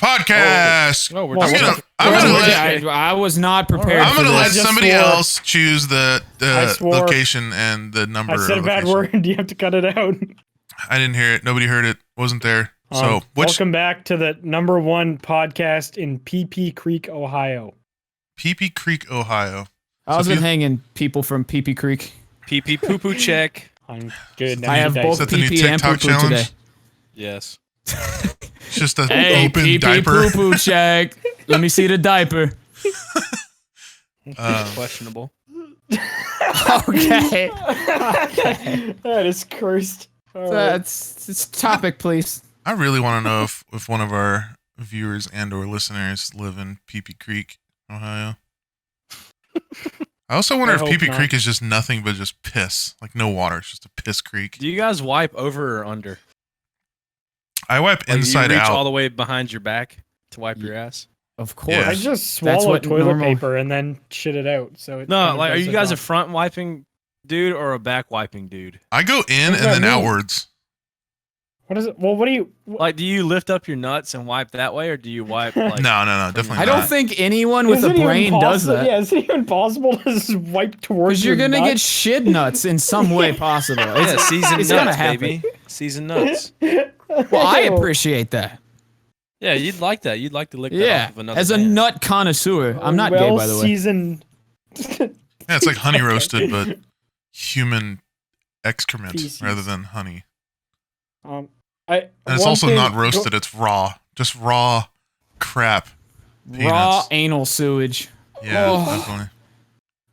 Podcast. Oh, I was not prepared. I'm gonna let this. somebody else choose the location and the number. I said a bad word. Do you have to cut it out? I didn't hear it. Nobody heard it. Wasn't there. So welcome back to the #1 podcast in PP Creek, Ohio. PP Creek, Ohio. How's it hanging, people from PP Creek? PP poo poo check. I'm good. I have both PP and poo poo today. Yes. It's just an open PP diaper. Poo poo check. Let me see the diaper. Questionable. Okay. That is cursed. It's topic, please. I really want to know if one of our viewers and/or listeners live in PP Creek, Ohio. I also wonder if PP Creek is just nothing but just piss, like no water. It's just a piss creek. Do you guys wipe over or under? I wipe inside do you reach out. all the way behind your back to wipe your ass? Of course. Yeah. I just swallow toilet paper and then shit it out. So it no, like, are you guys a front wiping dude or a back wiping dude? I go in and then outwards. What is it? Well, what do you like? Do you lift up your nuts and wipe that way, or do you wipe? Like, no, definitely. I don't think anyone with a brain does that. Yeah, is it even possible to just wipe towards? Because you're gonna get shit nuts in some way possible. Yeah, seasoned it's nuts, gonna happen. baby. Seasoned nuts. Well, I appreciate that. Yeah, you'd like that. You'd like to lick that off of another as a man. nut connoisseur. I'm not gay, by the way. Seasoned. Yeah, it's like honey roasted, but human excrement rather than honey. And it's also not roasted, it's raw. Just raw crap. Peanuts. Raw anal sewage. Yeah, definitely.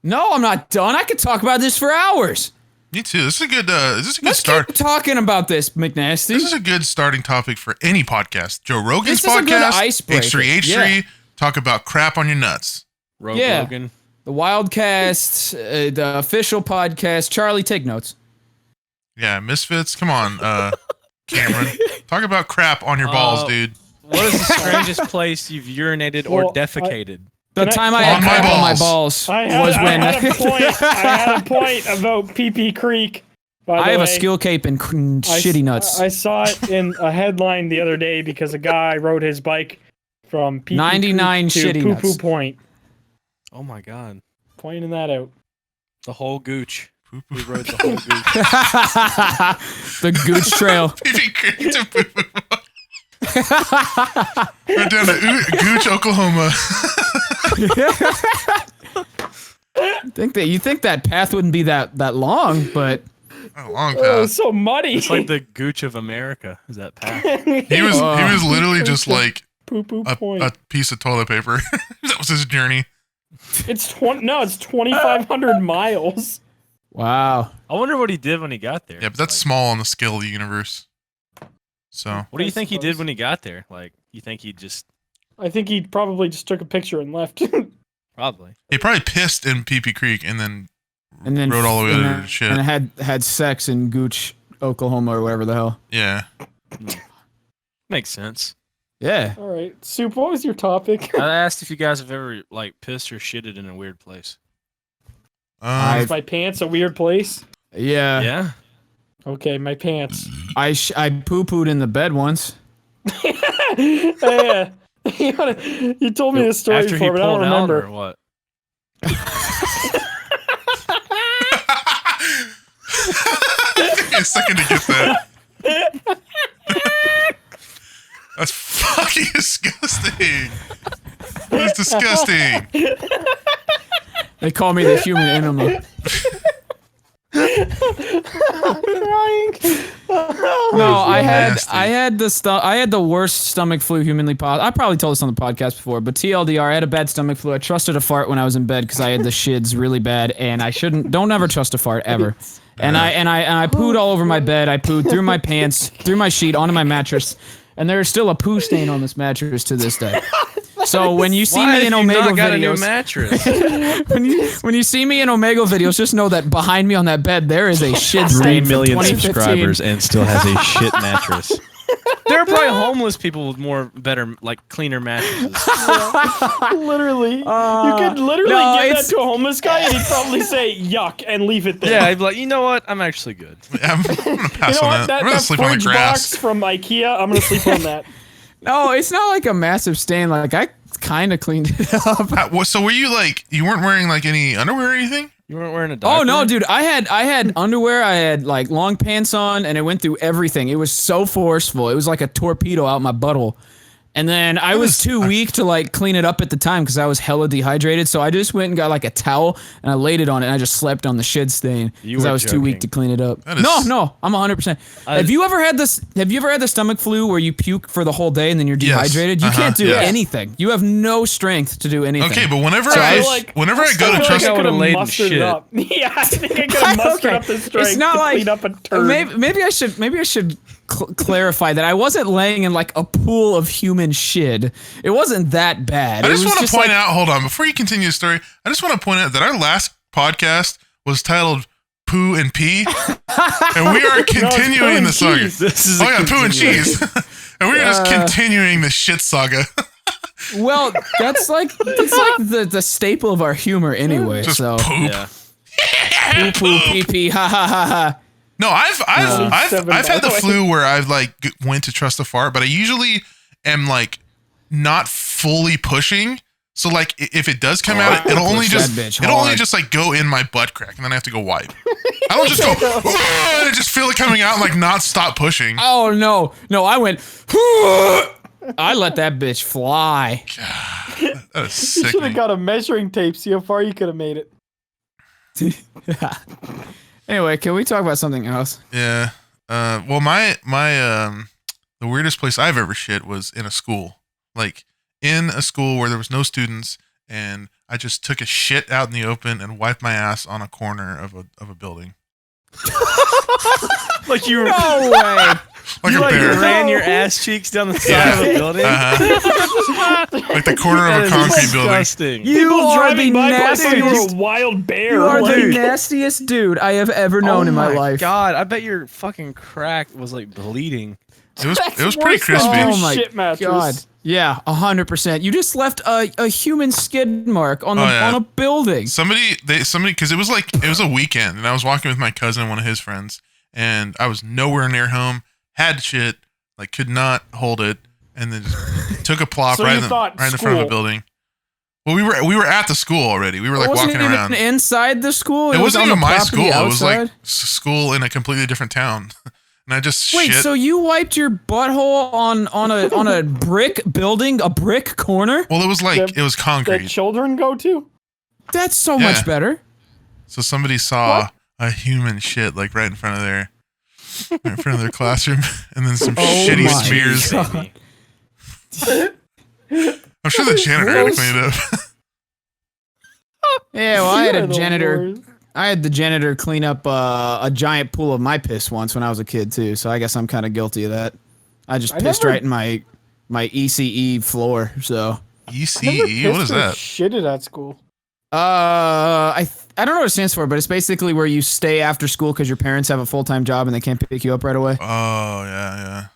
No, I'm not done. I could talk about this for hours. Me too. This is a good Let's start. keep talking about this, McNasty. This is a good starting topic for any podcast. Joe Rogan's This is a good podcast, icebreaker. H3H3, Yeah. talk about crap on your nuts. Rogan. The Wildcast, the official podcast. Charlie, take notes. Yeah, Misfits, come on, Cameron. Talk about crap on your balls, dude. What is the strangest place you've urinated or defecated? The time I had crap on my balls was when... I had a point about PP Creek. I have a skill cape and shitty nuts. I saw it in a headline the other day because a guy rode his bike from PP 99 Creek shitty to Poo nuts. Poo Point. Oh my god. Pointing that out. The whole gooch. Poo-poo. We rode the whole gooch. The Gooch Trail. PP Creek to Poo-poo. We're down to Gooch, Oklahoma. You think that path wouldn't be that long, but A long Oh, path. it's so muddy. It's like the gooch of America. Is that path? He was literally just like Poo Poo a Point. piece of toilet paper. That was his journey. It's 2,500 miles. wow. I wonder what he did when he got there. Yeah, but that's small on the scale of the universe. So What do you think he did when he got there? Like, you think he just I think he probably just took a picture and left. probably? he probably pissed in PP Creek and then Rode all the way to shit. And had sex in Gooch, Oklahoma, or whatever the hell. Yeah. Makes sense. Yeah. All right, Soup. What was your topic? I asked if you guys have ever like pissed or shitted in a weird place. Is my pants a weird place? Yeah. Yeah. Okay, my pants. I poo-pooed in the bed once. Yeah. You told me this story After he before, but I don't pulled out remember. or what? Give me a second to get that. That's fucking disgusting. That's disgusting. They call me the human enema. No, I had the worst stomach flu humanly possible. I probably told this on the podcast before, but TLDR, I had a bad stomach flu. I trusted a fart when I was in bed because I had the shids really bad, and I don't ever trust a fart ever. And I pooed all over my bed. I pooed through my pants, through my sheet, onto my mattress, and there's still a poo stain on this mattress to this day. So when you see me in Omega got videos, a new mattress? when you see me in Omega videos, just know that behind me on that bed there is a shit 3 stain from million 2015. subscribers and still has a shit mattress. There are probably homeless people with better, like cleaner mattresses. Literally. You could literally give that to a homeless guy and he'd probably say yuck and leave it there. Yeah, I'd be like, you know what? I'm actually good. I'm gonna pass You know on what? that. I'm gonna That sleep on the fridge grass. box from IKEA, I'm gonna sleep on that. No, it's not like a massive stain. Like I kind of cleaned it up. So were you like, you weren't wearing like any underwear or anything? You weren't wearing a diaper? Oh no, dude! I had underwear. I had like long pants on, and it went through everything. It was so forceful. It was like a torpedo out my butthole. And then I was too weak to like clean it up at the time because I was hella dehydrated. So I just went and got like a towel and I laid it on it. And I just slept on the shit stain because I was too weak to clean it up. No, I'm 100%. Have you ever had this? Have you ever had the stomach flu where you puke for the whole day and then you're dehydrated? Yes. You can't do anything. You have no strength to do anything. Okay, but whenever I go to trust, I could have mustered it up. Yeah, I think I could have mustered up the strength to clean up a turd. Maybe I should clarify that I wasn't laying in like a pool of human shit. It wasn't that bad. I just want to point out, hold on, before you continue the story, I just want to point out that our last podcast was titled Poo and Pee, and we are continuing the saga. Poo and Cheese. And we're just continuing the shit saga. Well, that's like the staple of our humor anyway. Just so poop. Poo, poo, pee, pee, ha, ha, ha, ha. No, I've had the flu where I've like went to trust a fart, but I usually am like not fully pushing. So like if it does come out, it'll only just like go in my butt crack, and then I have to go wipe. I don't just go and just feel it coming out and like not stop pushing. Oh no, I went. I let that bitch fly. God, that is sickening. You should have got a measuring tape. See how far you could have made it. Anyway, can we talk about something else? Yeah. Well, my the weirdest place I've ever shit was in a school. Like in a school where there was no students, and I just took a shit out in the open and wiped my ass on a corner of a building. Like you were No way. Like you a bear. ran your ass cheeks down the side of a building. Like the corner of a concrete building. You are the nastiest. You were a wild bear. You are the nastiest dude I have ever known in my life. God, I bet your fucking crack was like bleeding. It was pretty crispy. Oh my shit mattress. God. Yeah, 100%. You just left a human skid mark on on a building. Somebody, because it was a weekend, and I was walking with my cousin and one of his friends, and I was nowhere near home. Had shit, like could not hold it, and then just took a plop right in the front of a building. Well, we were at the school already. We were like walking around inside the school. It wasn't even my school. Outside? It was like school in a completely different town. And I just wait. Shit. So you wiped your butthole on a brick building, a brick corner? Well, it was like it was concrete. That children go to. That's so much better. So somebody saw a human shit like right in front of their classroom, and then some shitty smears. I'm sure the janitor had to clean it up. Yeah, well, I had the janitor clean up a giant pool of my piss once when I was a kid too. So I guess I'm kind of guilty of that. I just pissed right in my ECE floor. So ECE, what is that? Shit at school. I don't know what it stands for, but it's basically where you stay after school because your parents have a full-time job and they can't pick you up right away. Oh yeah.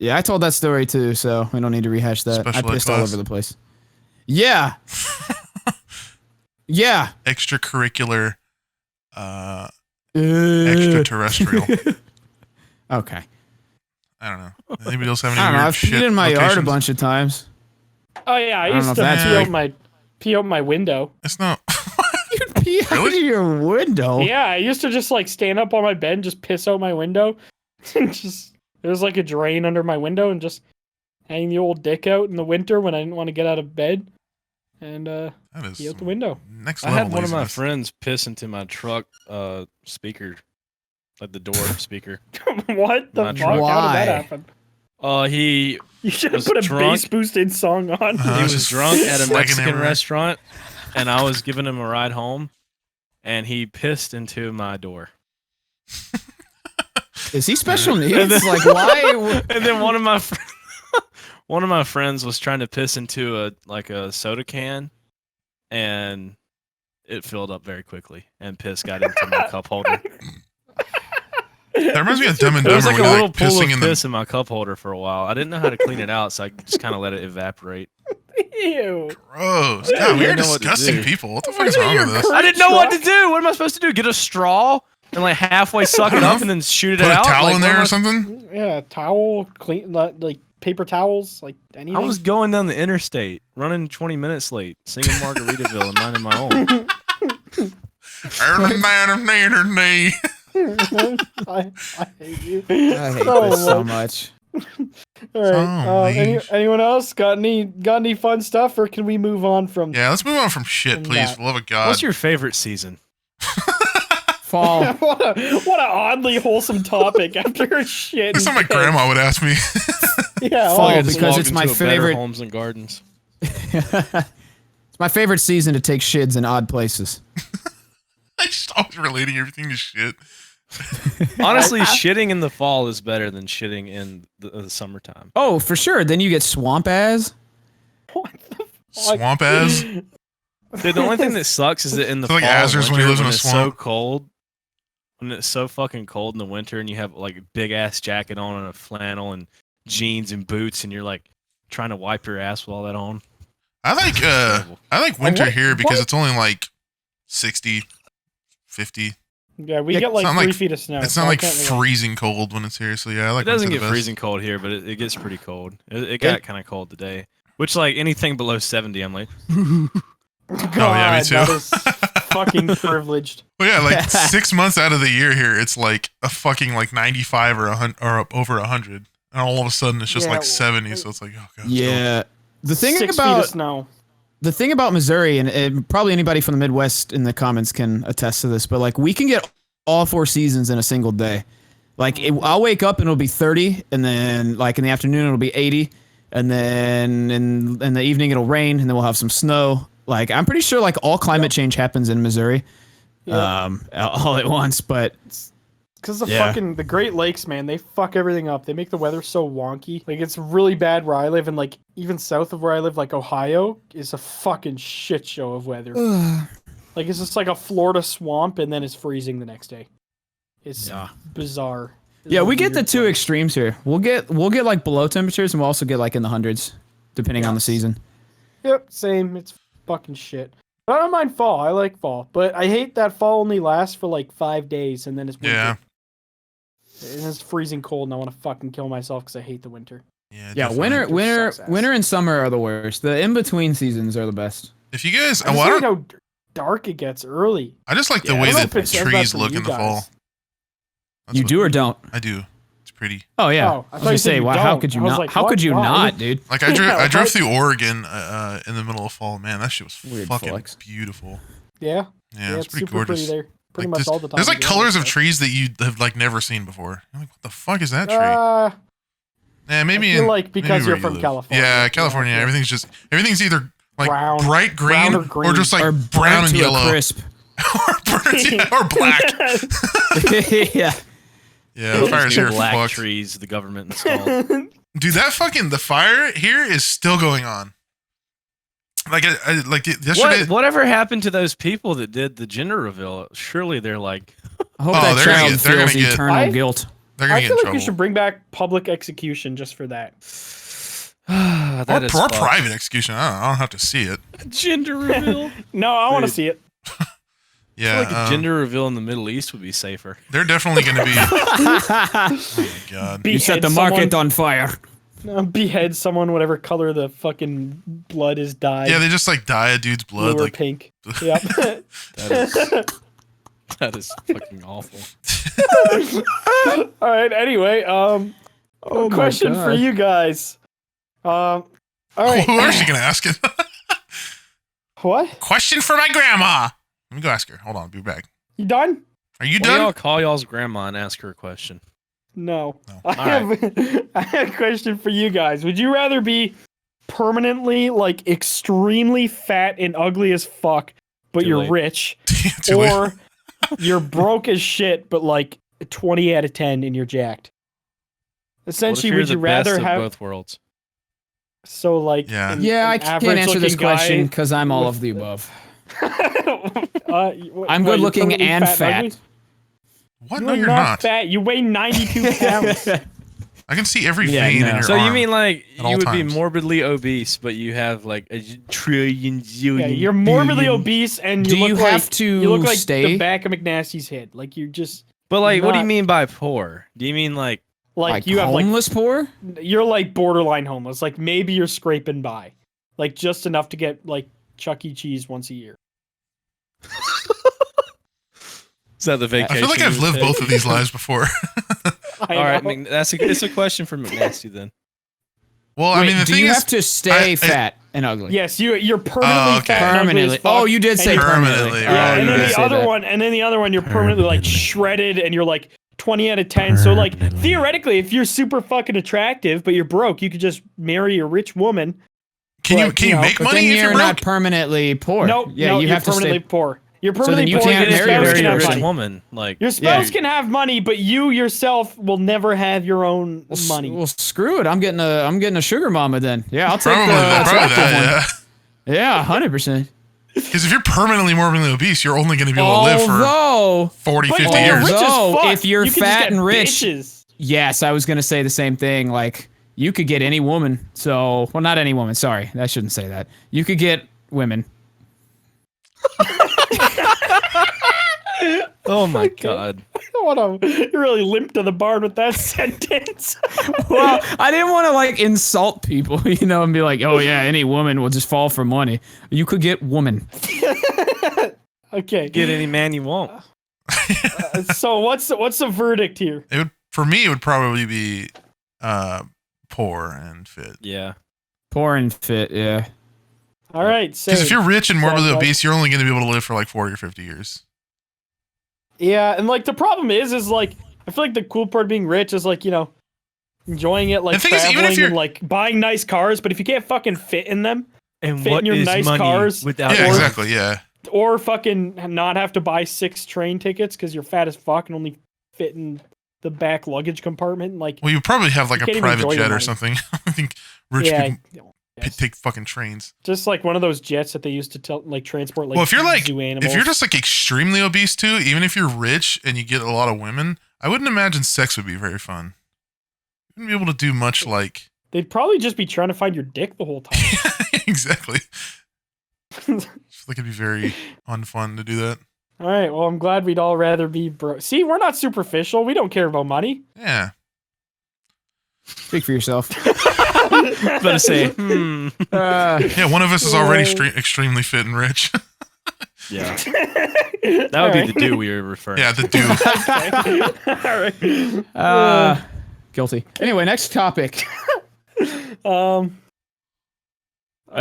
Yeah, I told that story too, so we don't need to rehash that. Special I pissed all over the place. Yeah. Yeah. Extracurricular, extraterrestrial. Okay. I don't know. Anybody else have any I don't know. weird I've shit peed in my yard a locations? bunch of times. Oh yeah, I used to pee out my window. It's not. You'd pee out of your window. Yeah, I used to just like stand up on my bed and just piss out my window. And just there was like a drain under my window and just hang the old dick out in the winter when I didn't want to get out of bed. And pee out the window. Next I level had one of my laziness. friends piss into my truck speaker, like the door speaker. What the Not fuck? true. How did that happen? He You should have was put a drunk. bass boosted song on. Uh-huh. He was Just drunk at a flagging Mexican everywhere. restaurant, and I was giving him a ride home, and he pissed into my door. Is he special needs? Like why? And then one of my friends was trying to piss into a soda can, and it filled up very quickly, and piss got into my cup holder. That reminds me of Dumb and There was Dumber like a when you're little like pool pissing of in the. piss in my cup holder for a while. I didn't know how to clean it out, so I just kind of let it evaporate. Ew. Gross. Yeah, God, we you are know what to disgusting do. people. What the fuck is wrong with us? I didn't know what to do. What am I supposed to do? Get a straw and like halfway suck it up and then shoot it Put a out? towel Like, in what there am or I- something? Yeah, towel, clean, like paper towels, like anything? I was going down the interstate, running 20 minutes late, singing Margaritaville and minding my own. I hate you. I hate this so much. All right. Anyone else got any fun stuff, or can we move on from? Yeah, let's move on from shit, please. For the love of God. What's your favorite season? Fall. what an oddly wholesome topic after shit. That's what my grandma would ask me. Yeah, Fall because it's my favorite. Homes and Gardens. It's my favorite season to take shids in odd places. I just always relating everything to shit. Honestly, shitting in the fall is better than shitting in the summertime. Oh, for sure. Then you get swamp ass. What the fuck? Swamp ass? Dude, the only thing that sucks is that in the It's like fall, Azers when he lives in a it's swamp. so cold, when it's so fucking cold in the winter, and you have like a big ass jacket on and a flannel and jeans and boots, and you're like trying to wipe your ass with all that on. I like winter here because it's only like 60, 50. Yeah, we get like 3 feet of snow. It's not like freezing cold when it's here. So yeah, I like. It doesn't get freezing cold here, but it gets pretty cold. It got kind of cold today. Which like anything below 70, I'm like. God, yeah, me too. That is fucking privileged. Well, yeah, like 6 months out of the year here, it's like a fucking like 95 or 100 or up over 100, and all of a sudden it's just like 70. So it's like, oh god. Yeah, the thing 6 about feet of snow. The thing about Missouri, and probably anybody from the Midwest in the comments can attest to this, but like we can get all 4 seasons in a single day. Like I'll wake up and it'll be 30, and then like in the afternoon it'll be 80, and then in the evening it'll rain, and then we'll have some snow. Like I'm pretty sure like all climate change happens in Missouri, all at once. But because the Great Lakes, man, they fuck everything up. They make the weather so wonky. Like it's really bad where I live, and like even south of where I live, like Ohio is a fucking shit show of weather. Like it's just like a Florida swamp, and then it's freezing the next day. It's bizarre. Yeah, we get the two extremes here. We'll get like below temperatures, and we'll also get like in the hundreds, depending on the season. Yep, same. It's fucking shit. But I don't mind fall. I like fall, but I hate that fall only lasts for like 5 days, and then it's winter. Yeah. And it's freezing cold, and I want to fucking kill myself because I hate the winter. Yeah, winter and summer are the worst. The in between seasons are the best. If you guys, I like how dark it gets early. I just like the way that trees look in the fall. You do or don't? I do. It's pretty. Oh yeah. I was gonna say, wow, how could you not? How could you not, dude? Like I drove through Oregon in the middle of fall. Man, that shit was fucking beautiful. Yeah. Yeah, it's pretty super gorgeous. Pretty there. Pretty much all the time. There's like colors of trees that you have like never seen before. You're like, what the fuck is that tree? Yeah, maybe. I feel like because you're from California. Yeah, California. Everything's either like bright green or just like or brown and yellow, crisp, or black. Yeah. Yeah, the fires here black fucked. trees the government installed. Dude, the fire here is still going on. Like yesterday. Whatever happened to those people that did the gender reveal? Surely they're like. I hope that child feels eternal guilt. They're gonna I get feel in like trouble. we should bring back public execution just for that. or private execution. I don't have to see it. Gender reveal? No, I want to see it. Yeah, I feel like a gender reveal in the Middle East would be safer. They're definitely going to be. Oh my god! You set the market on fire. Behead someone, whatever color the fucking blood is dyed. Yeah, they just like dye a dude's blood, blue or like pink. Yep. That is fucking awful. All right. Anyway, question for you guys. All right. Who are you going to ask it? What? Question for my grandma. Let me go ask her. Hold on, I'll be back. You done? Are you Why done? y'all call y'all's grandma and ask her a question? No. I have a question for you guys. Would you rather be permanently, like, extremely fat and ugly as fuck, but you're rich, or you're broke as shit, but like 20 out of 10 and you're jacked? Essentially, would you rather have both worlds? So, like, I can't answer this question because I'm all of the above. I'm good looking and fat. What? No, you're not. Fat. You weigh 92 pounds. I can see every vein in your So arm you mean like you would be times. morbidly obese, but you have like a trillion, zillion. Yeah, you're morbidly obese, and you look like stay? the back of McNasty's head. Like you just. But like, what do you mean by poor? Do you mean like Like you have homeless poor? You're like borderline homeless. Like maybe you're scraping by, like just enough to get like Chuck E. Cheese once a year. Is that the vacation? I feel like I've lived both of these lives before. All right, it's a question for McNasty then. Well, I mean, the thing is, you have to stay fat and ugly? Yes, you're permanently fat and ugly as fuck. Oh, you did say permanently. Yeah, and then the other one, you're permanently like shredded, and you're like 20 out of 10. So like theoretically, if you're super fucking attractive but you're broke, you could just marry a rich woman. Can you make money if you're broke? Not permanently poor. No, you have permanently to stay poor. You're permanently poor. So then you can't marry a rich woman. Like your spouse can have money, but you yourself will never have your own money. Well, screw it. I'm getting a sugar mama then. Yeah, I'll take probably that, one. Yeah, 100%. Because if you're permanently morbidly obese, you're only going to be able to live for 40, 50 years. If you're fat and rich, yes, I was going to say the same thing. Like, you could get any woman. So, well, not any woman. Sorry, I shouldn't say that. You could get women. Oh my god! You really limped to the barn with that sentence. Well, I didn't want to like insult people, and be like, "Oh yeah, any woman will just fall for money." You could get woman. Okay. Get any man you want. So what's the verdict here? For me, it would probably be poor and fit. Yeah. Poor and fit. Yeah. All right. Because if you're rich and morbidly obese, you're only going to be able to live for like 40 or 50 years. Yeah, and like the problem is like I feel like the cool part of being rich is like enjoying it, like traveling and like buying nice cars. But if you can't fucking fit in them, and fit in your nice cars, or fucking not have to buy 6 train tickets because you're fat as fuck and only fit in the back luggage compartment. Like, well, you probably have like a private jet or something. I think rich people take fucking trains. Just like one of those jets that they used to transport like zoo animals. If you're just like extremely obese too, even if you're rich and you get a lot of women, I wouldn't imagine sex would be very fun. You wouldn't be able to do much like. They'd probably just be trying to find your dick the whole time. Exactly. I feel like it'd be very unfun to do that. All right. Well, I'm glad we'd all rather be broke. See, we're not superficial. We don't care about money. Yeah. Speak for yourself. Better say, yeah, one of us is already extremely fit and rich. Yeah. That would be the do we were referring to. Yeah, the do. All right. Guilty. Anyway, next topic. Would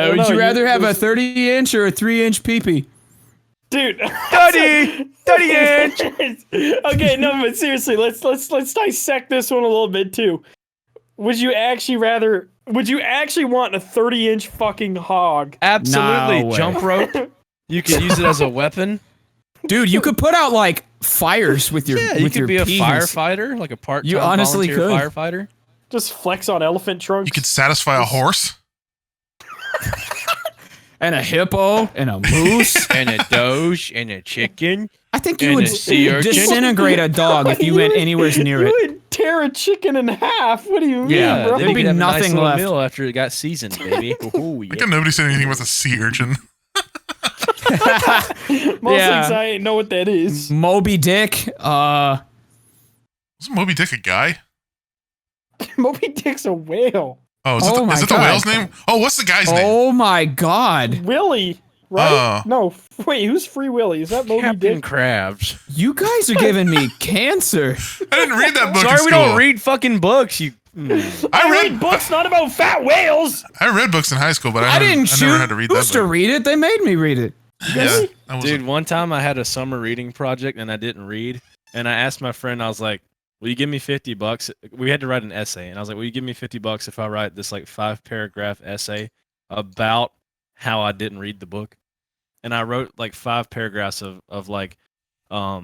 you you rather have a 30-inch or a 3-inch pee-pee? Dude, 30 inch. Okay, no, but seriously, let's dissect this one a little bit too. Would you actually want a 30-inch fucking hog? Absolutely. No jump rope. You could use it as a weapon. Dude, you could put out like fires with your you could be a penis. Firefighter, like a part-time volunteer firefighter. Just flex on elephant trunks. You could satisfy a horse. And a hippo, and a moose, and a doge, and a chicken. I think you would disintegrate a dog if you went anywhere near it. You would tear a chicken in half. What do you mean, bro? There'd be nothing left. Meal after it got seasoned, baby. Ooh, yeah. Nobody said anything about the sea urchin. Most things I ain't know what that is. Moby Dick. Wasn't Moby Dick a guy? Moby Dick's a whale. Oh, is it the whale's name? Oh, what's the guy's name? Oh my god. Willie, right? No, wait, who's Free Willy? Is that Moby Captain Dick? Krabs. You guys are giving me cancer. I didn't read that book in Sorry, school. we don't read fucking books. I read books not about fat whales. I read books in high school, but I never had to read that book. To read it. They made me read it. Yeah, dude, one time I had a summer reading project and I didn't read. And I asked my friend, I was like, will you give me $50? We had to write an essay. And I was like, will you give me $50 if I write this like 5-paragraph essay about how I didn't read the book? And I wrote like 5 paragraphs of like, I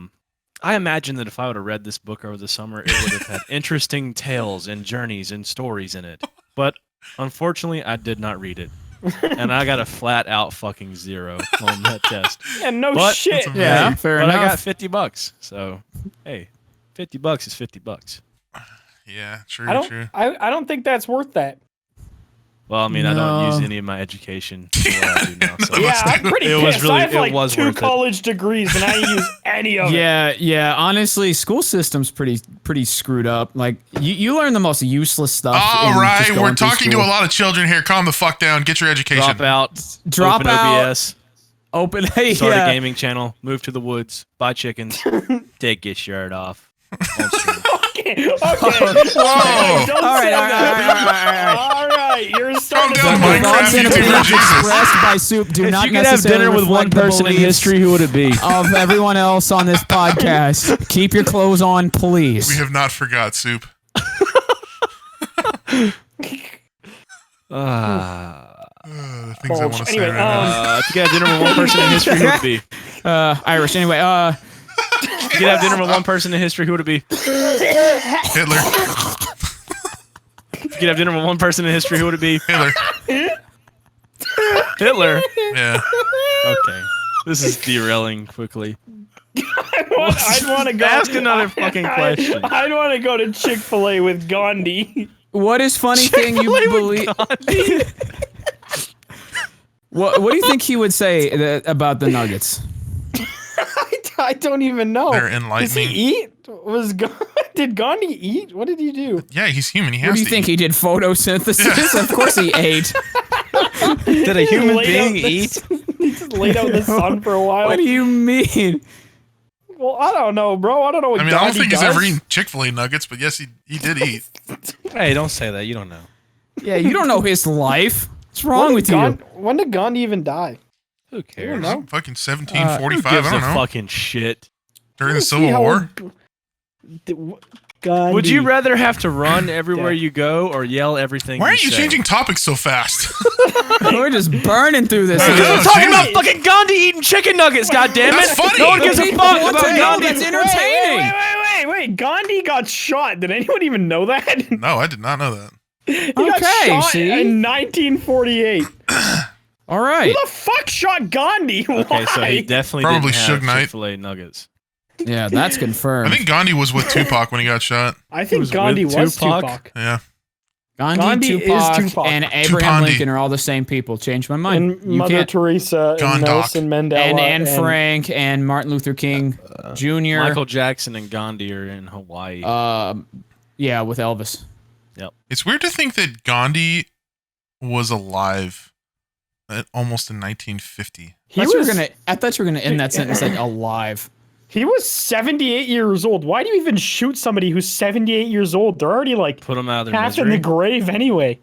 imagine that if I would have read this book over the summer, it would have had interesting tales and journeys and stories in it. But unfortunately, I did not read it. And I got a flat out fucking 0 on that test. And shit. Yeah, fair enough. But I got $50. So, hey, $50 is $50. Yeah, true. I don't think that's worth that. Well, I mean, I don't use any of my education for what I do now. So. Yeah, I'm pretty pissed. was really, I have like it was 2 worth college degrees, and I didn't use any of it. Yeah. Honestly, school system's pretty screwed up. Like you learn the most useless stuff. All right, we're talking to a lot of children here. Calm the fuck down. Get your education. Drop out. OBS. Start a gaming channel. Move to the woods. Buy chickens. Take your shirt off. Okay. Whoa. All right. You're starting to Minecraft YouTuber. Expressed by Soup do not you could have dinner with one person in history, who would it be? Of everyone else on this podcast. Keep your clothes on, please. We have not forgot Soup. The things I want to say right now. If you could have dinner with one person in history, who would it be? Irish. Anyway, if you could have dinner with one person in history, who would it be? Hitler. If you could have dinner with one person in history, who would it be? Hitler. Hitler? Yeah. Okay. This is derailing quickly. I'd want to go. Ask another fucking question. I'd want to go to Chick-fil-A with Gandhi. what is funny thing you believe? What do you think he would say about the Nuggets? I don't even know. They're enlightening. Did he eat? Did Gandhi eat? What did he do? Yeah, he's human. He has What do you think? eat. He did photosynthesis? Of course he ate. Did a human being eat? He just laid out in the sun for a while. What do you mean? Well, I don't know, bro. I don't know what I don't think does. he's ever eaten Chick-fil-A nuggets, but yes, he did eat. Hey, don't say that. You don't know. Yeah, you don't know his life. What's wrong with you? When did Gandhi even die? Who cares? know. Fucking Who 1745. gives I don't a know. fucking shit? During the Civil War. Gandhi. Would you rather have to run everywhere you go or yell everything? Why are you say? changing topics so fast? We're just burning through this. We're talking about fucking Gandhi eating chicken nuggets. God damn it! That's funny. No one gives a People fuck want about to know Gandhi. that's entertaining. Wait. Gandhi got shot. Did anyone even know that? No, I did not know that. He got shot see? in 1948. All right. Who the fuck shot Gandhi? Why? Okay, so he definitely Probably didn't Suge have Knight. Chick-fil-A nuggets. Yeah, that's confirmed. I think Gandhi was with Tupac when he got shot. I think was Gandhi with was Tupac? Tupac. Yeah. Gandhi, is Tupac, Tupac. and Abraham Tupandi. Lincoln are all the same people. Changed my mind. And Mother Teresa and Gondok. Nelson Mandela and Anne Frank and Martin Luther King Jr. Michael Jackson and Gandhi are in Hawaii. Yeah, with Elvis. It's weird to think that Gandhi was alive almost in 1950. I thought you were gonna end that sentence like alive. He was 78 years old. Why do you even shoot somebody who's 78 years old? They're already like Put them out of their half in misery. the grave anyway.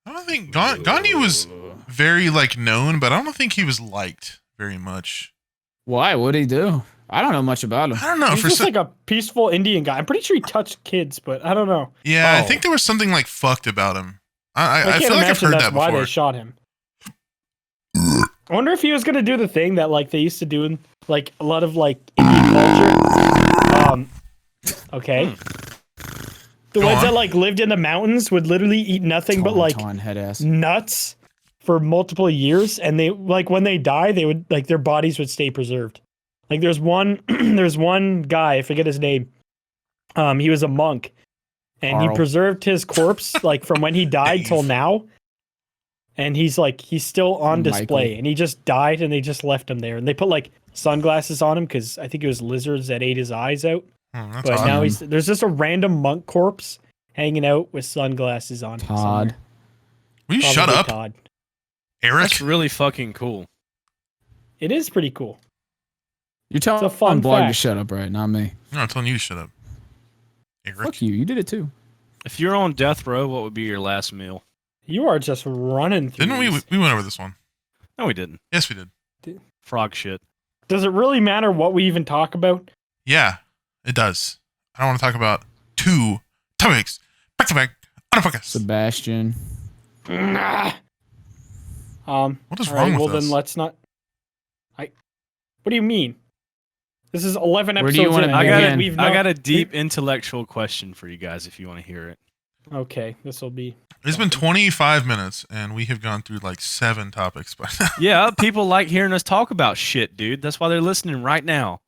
I don't think Gandhi was very known, but I don't think he was liked very much. Why? What did he do? I don't know much about him. I don't know. He's just like a peaceful Indian guy. I'm pretty sure he touched kids, but I don't know. Yeah, I think there was something fucked about him. I can't feel like I've imagine heard that's that why before. they shot him. I wonder if he was gonna do the thing that they used to do in a lot of Indian culture. Okay. The Go ones on. that lived in the mountains would literally eat nothing but head ass. nuts for multiple years, and they when they die, they would their bodies would stay preserved. There's one guy, I forget his name. He was a monk, and he preserved his corpse from when he died till now. And he's still on display, and he just died, and they just left him there, and they put sunglasses on him because I think it was lizards that ate his eyes out. That's But odd. now there's just a random monk corpse hanging out with sunglasses on. Todd. somewhere. Will you shut Probably up, Todd. Eric? That's really fucking cool. It is pretty cool. You're telling It's a fun Blog to fact. shut up, right? Not me. No, I'm telling you to shut up, Eric. Fuck you. You did it too. If you're on death row, what would be your last meal? You are just running through. Didn't we? these. We went over this one. No, we didn't. Yes, we did. Frog shit. Does it really matter what we even talk about? Yeah, it does. I want to talk about 2 topics back to back on a podcast. Sebastian. What is wrong with well, us? then let's not. What do you mean? This is 11 Where episodes do you wanna in. begin? I got a deep intellectual question for you guys if you want to hear it. Okay, this will be. It's been 25 minutes, and we have gone through 7 topics by now. Yeah, people like hearing us talk about shit, dude. That's why they're listening right now.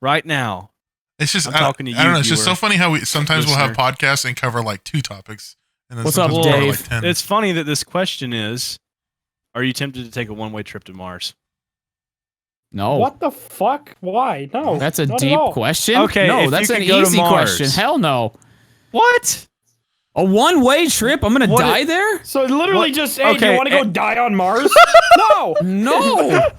Right now. It's just I'm talking to I don't you, know. It's just so viewer, funny how we sometimes we'll have listener. podcasts and cover 2 topics, And then What's up, sometimes more Dave? like 10. It's funny that this question is, are you tempted to take a one-way trip to Mars? No. What the fuck? Why? No. That's a not at deep all. question. Okay, no, if that's you an could go to easy Mars. question. Hell no. What? A one-way trip? I'm gonna What die there? So literally What? just, hey, do you Okay, want to go die on Mars? No. No.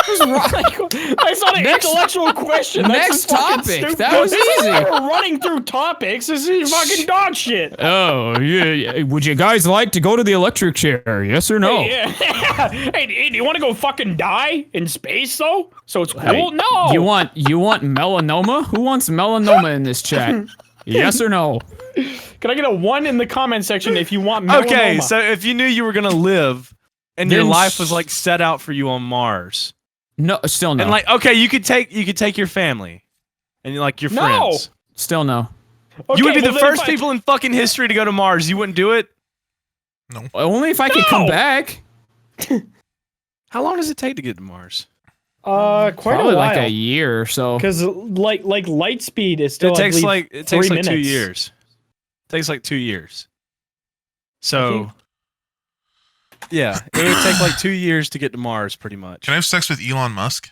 That's not an intellectual question. That's Next just fucking topic. stupid. That was easy. We're running through topics. This is fucking dog shit. Oh, yeah. Would you guys like to go to the electric chair? Yes or no? Yeah. Hey, do you want to go fucking die in space though? So it's cool? Hey, No. You want melanoma? Who wants melanoma in this chat? Yes or no? Can I get a 1 in the comment section if you want melanoma? Okay, so if you knew you were gonna live, and your Then life was like set out for you on Mars, No, still no. and like, okay, you could take your family, and like your No. friends. Still no. Okay, You would be well the then first if I- people in fucking history to go to Mars. You wouldn't do it? Only if I could come No. back. How long does it take to get to Mars? Quite Probably a while. like a year or so. Because like light speed is still. It I takes believe, like 3 2 minutes. years. It takes like 2 years. So yeah, it would take like 2 years to get to Mars, pretty much. Can I have sex with Elon Musk?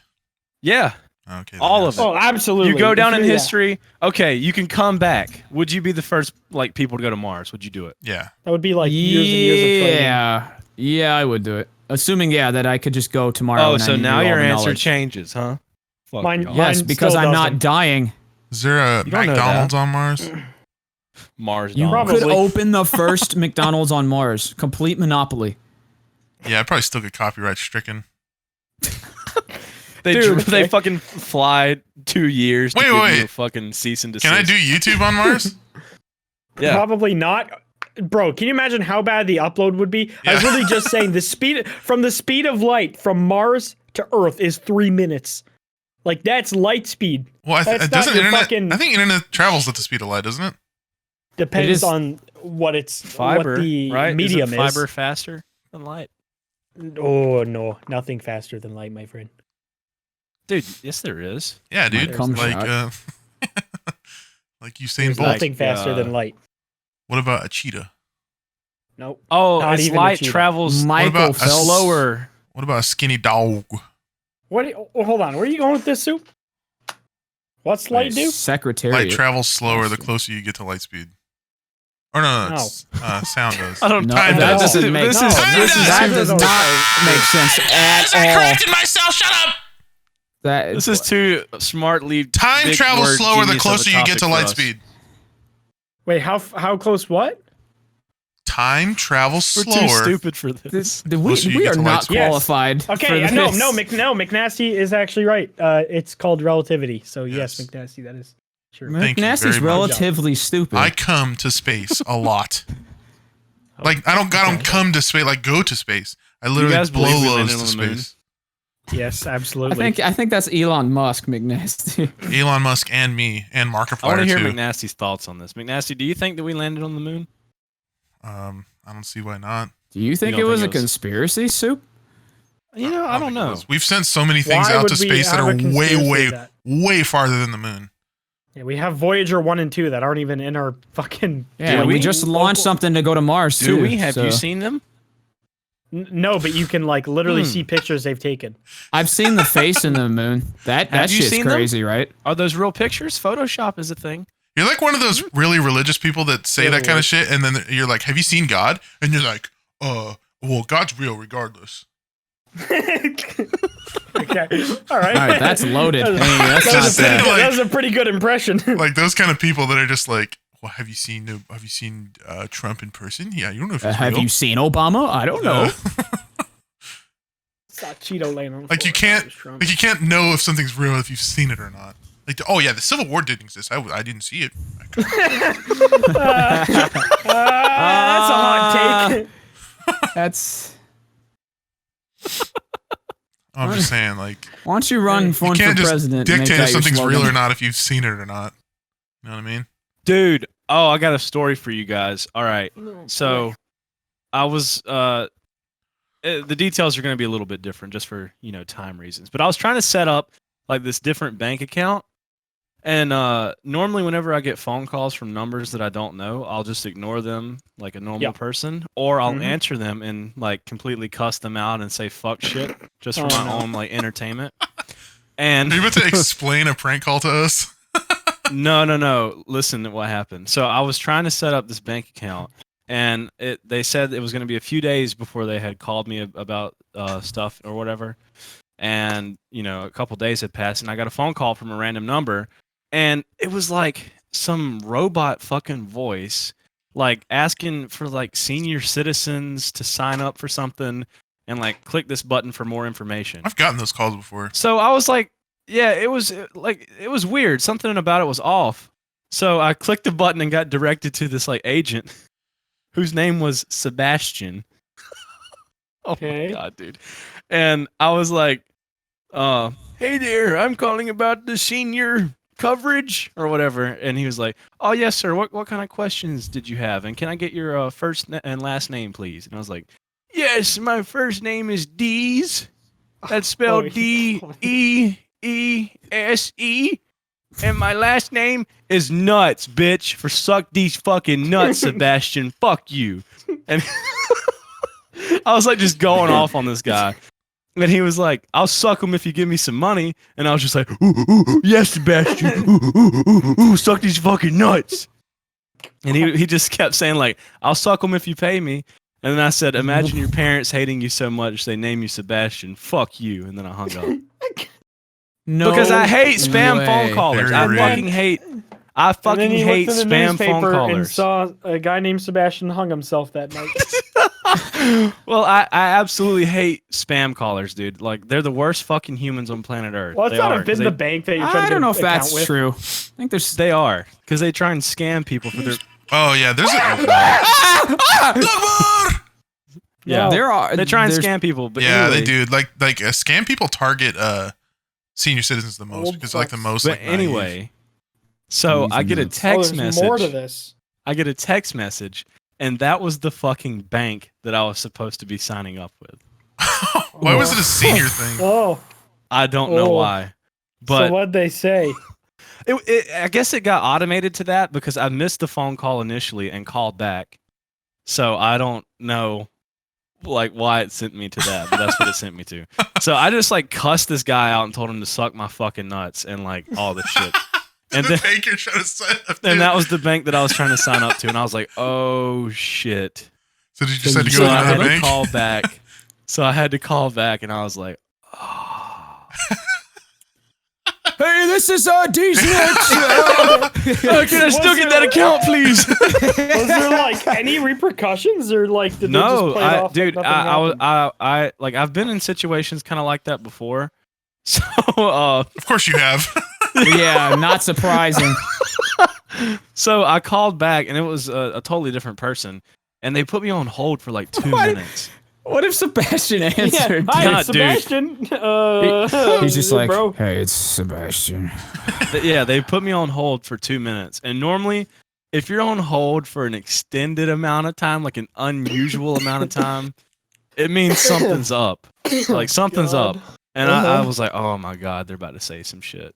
Yeah, Okay. then all yes. of it. Oh, absolutely. You go down in Yeah. history. Okay, you can come back. Would you be the first like people to go to Mars? Would you do it? Yeah. That would be like years and years of training. Yeah, I would do it. Assuming, that I could just go tomorrow. Oh, and I so knew now all your the answer knowledge. changes, huh? Fuck Mine- y'all. Yes, Mine because still I'm doesn't. not dying. Is there a You don't know McDonald's that. on Mars? Mars. You dogs. could Probably. open the first McDonald's on Mars. Complete monopoly. Yeah, I'd probably still get copyright stricken. They Dude, they fucking fly 2 years. To Wait, give you wait. a fucking cease and desist. Can I do YouTube on Mars? Yeah. Probably not. Bro, can you imagine how bad the upload would be? I was Yeah. really just saying the speed of light from Mars to Earth is 3 minutes. Like that's light speed. Well, That's not doesn't your internet? fucking- I think internet travels at the speed of light, doesn't it? Depends is on what it's Fiber, what the right? medium Isn't fiber faster than light? Oh no, nothing faster than light, my friend. Dude, yes there is. Yeah, dude. cum Like, shot. like Usain There's Bolt. nothing faster than light. What about a cheetah? Nope. Oh, Not as even a light cheetah. travels Michael about a Phelps. slower. What about a skinny dog? What? Oh, hold on. Where are you going with this, Soup? What's light do? Secretariat. Light travels slower the closer you get to light speed. Or no, it's, sound does. I don't No, Time that does. doesn't make This is no, this is- that does not make sense at I all. corrected myself. Shut up. That This is too smartly. Time big travels word slower the genius of a closer you get topic to for light us. speed. Wait, how close? What? Time travels We're slower. too stupid for this. we Closer you we get are to not light speed. qualified. for Okay, this. no, McNasty is actually right. It's called relativity. So yes, Yes. McNasty, that is true. Thank you McNasty's very much. relatively stupid. I come to space a lot. Like I don't come to space, like go to space. I literally guys blow believe we lows landed to on the moon? space. Yes, I absolutely. think that's Elon Musk, McNasty. Elon Musk and me and I want Markiplier to hear too. McNasty's thoughts on this. McNasty, do you think that we landed on the moon? I don't see why not. Do you think don't it was think a it was- conspiracy, Soup? You know, I don't think it know. was. We've sent so many things Why out would to we space that have are a conspiracy way, that- way farther than the moon. Yeah, we have Voyager 1 and 2 that aren't even in our fucking. Yeah, Do we we? just launched something to go to Mars too. Do we? Have you so- seen them? No, but you can like literally see pictures they've taken. I've seen the face in the moon. That Have you shit's seen them? crazy, right? Are those real pictures? Photoshop is a thing. You're like one of those really religious people that say that kind of shit, and then you're like, "Have you seen God?" And you're like, well, God's real regardless." Okay, all right. All right, that's loaded. That was- Hey, that's that, not was a pretty bad. good, that was a pretty good impression. Like those kind of people that are just like, "Well, have you seen Trump in person?" Yeah, you don't know if he's Have real. you seen Obama? I don't know. Saw Cheeto laying on the Like you floor. can't, That was Trump. like you can't know if something's real if you've seen it or not. Like, oh yeah, the Civil War didn't exist. I didn't see it. That's a hot take. That's. I'm just saying, like, Why don't you run you for can't just president? and make dictate that if your something's slogan? real or not if you've seen it or not. You know what I mean? Dude, oh, I got a story for you guys. All right. So, I was the details are going to be a little bit different just for, time reasons. But I was trying to set up like this different bank account And normally, whenever I get phone calls from numbers that I don't know, I'll just ignore them like a normal person, or I'll answer them and like completely cuss them out and say fuck shit just for my own like entertainment. And are you about to explain a prank call to us? No. Listen to what happened. So I was trying to set up this bank account, and they said it was going to be a few days before they had called me about stuff or whatever. And a couple days had passed, and I got a phone call from a random number. And it was like some robot fucking voice, like asking for like senior citizens to sign up for something and like click this button for more information. I've gotten those calls before. So I was like, yeah, it was weird. Something about it was off. So I clicked the button and got directed to this like agent whose name was Sebastian. Okay. Oh my God, dude. And I was like, hey there, I'm calling about the senior coverage or whatever. And he was like, oh yes sir, what kind of questions did you have, and can I get your first and last name please? And I was like, yes, my first name is Dees, that's spelled D-E-E-S-E, and my last name is Nuts, bitch, for suck these fucking nuts, Sebastian. Fuck you. And I was like just going off on this guy. And he was like, I'll suck them if you give me some money. And I was just like, ooh, yes, Sebastian. Ooh, suck these fucking nuts. And he just kept saying, like, I'll suck them if you pay me. And then I said, imagine your parents hating you so much they name you Sebastian. Fuck you. And then I hung up. No, because I hate spam way. phone callers. I fucking hate spam phone callers. And saw a guy named Sebastian hung himself that night. Well, I absolutely hate spam callers, dude. Like, they're the worst fucking humans on planet Earth. Well, that's not been the bank that you're trying to I don't know if that's with. true. I think they are, because they try and scam people for their. Oh yeah, there's yeah, there are. They try and scam people, but yeah, anyway. they do. Like scam people target senior citizens the most because they're like the most. But like, anyway, so I get a text message. More to this. I get a text message, and that was the fucking bank that I was supposed to be signing up with. Why was it a senior thing? Oh, I don't know why. But so what'd they say? I guess it got automated to that because I missed the phone call initially and called back. So I don't know like why it sent me to that, but that's what it sent me to. So I just like cussed this guy out and told him to suck my fucking nuts and like all this shit. And the bank you're trying to sign up to. And that was the bank that I was trying to sign up to, and I was like, oh shit. So did you decide to go to I had another bank? to call back. So I had to call back, and I was like, oh. Hey, this is D's Can I still get that account, please? Was there like any repercussions, or like did they just play it off? Dude, like I like I've been in situations kind of like that before. So of course you have. Yeah, not surprising. So I called back, and it was a totally different person, and they put me on hold for like 2 minutes. What if Sebastian answered? Hi, God, it's Sebastian. He's just like, bro. hey, it's Sebastian. Yeah, they put me on hold for 2 minutes. And normally, if you're on hold for an extended amount of time, like an unusual amount of time, it means something's up. Like, something's up. And I was like, oh my God, they're about to say some shit.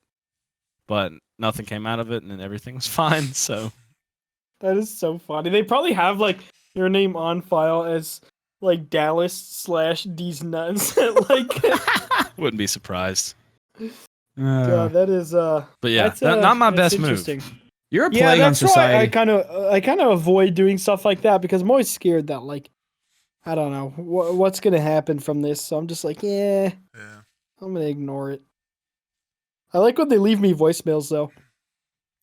But nothing came out of it, and then everything was fine, so. That is so funny. They probably have, like, your name on file as, like, Dallas/D's Nuts. Like, wouldn't be surprised. God, that is, But yeah, that's not my best move. You're a plague on society. I kind of avoid doing stuff like that because I'm always scared that, like, I don't know what's gonna happen from this. So I'm just like, yeah, I'm gonna ignore it. I like when they leave me voicemails though.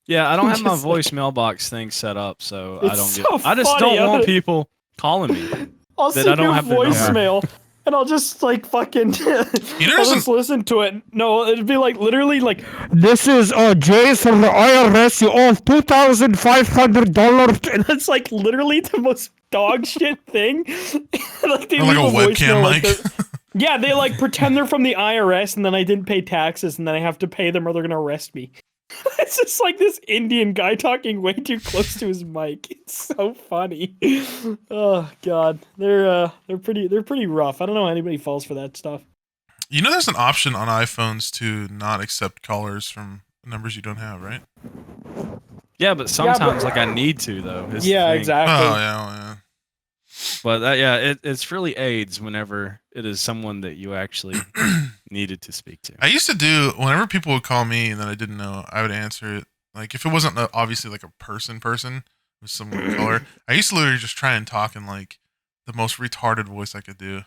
Yeah, I don't have my voice mailbox thing set up, so I don't so get. I just funny. don't want people calling me. I'll that see I don't your have their number. voicemail, and I'll just like fucking. I'll just listen to it. No, it'd be like literally like, this is Jay from the IRS. You owe $2,500, and it's like literally the most dog shit thing. Like they leave like a webcam mic. Yeah, they like pretend they're from the IRS, and then I didn't pay taxes, and then I have to pay them, or they're gonna arrest me. It's just like this Indian guy talking way too close to his mic. It's so funny. Oh God, they're pretty rough. I don't know how anybody falls for that stuff. You know, there's an option on iPhones to not accept callers from numbers you don't have, right? Yeah, but sometimes like I need to though. Is the thing. exactly. Oh yeah. But it's really aids whenever it is someone that you actually needed to speak to. I used to do whenever people would call me and that I didn't know, I would answer it. Like if it wasn't obviously like a person with some color, I used to literally just try and talk in like the most retarded voice I could do.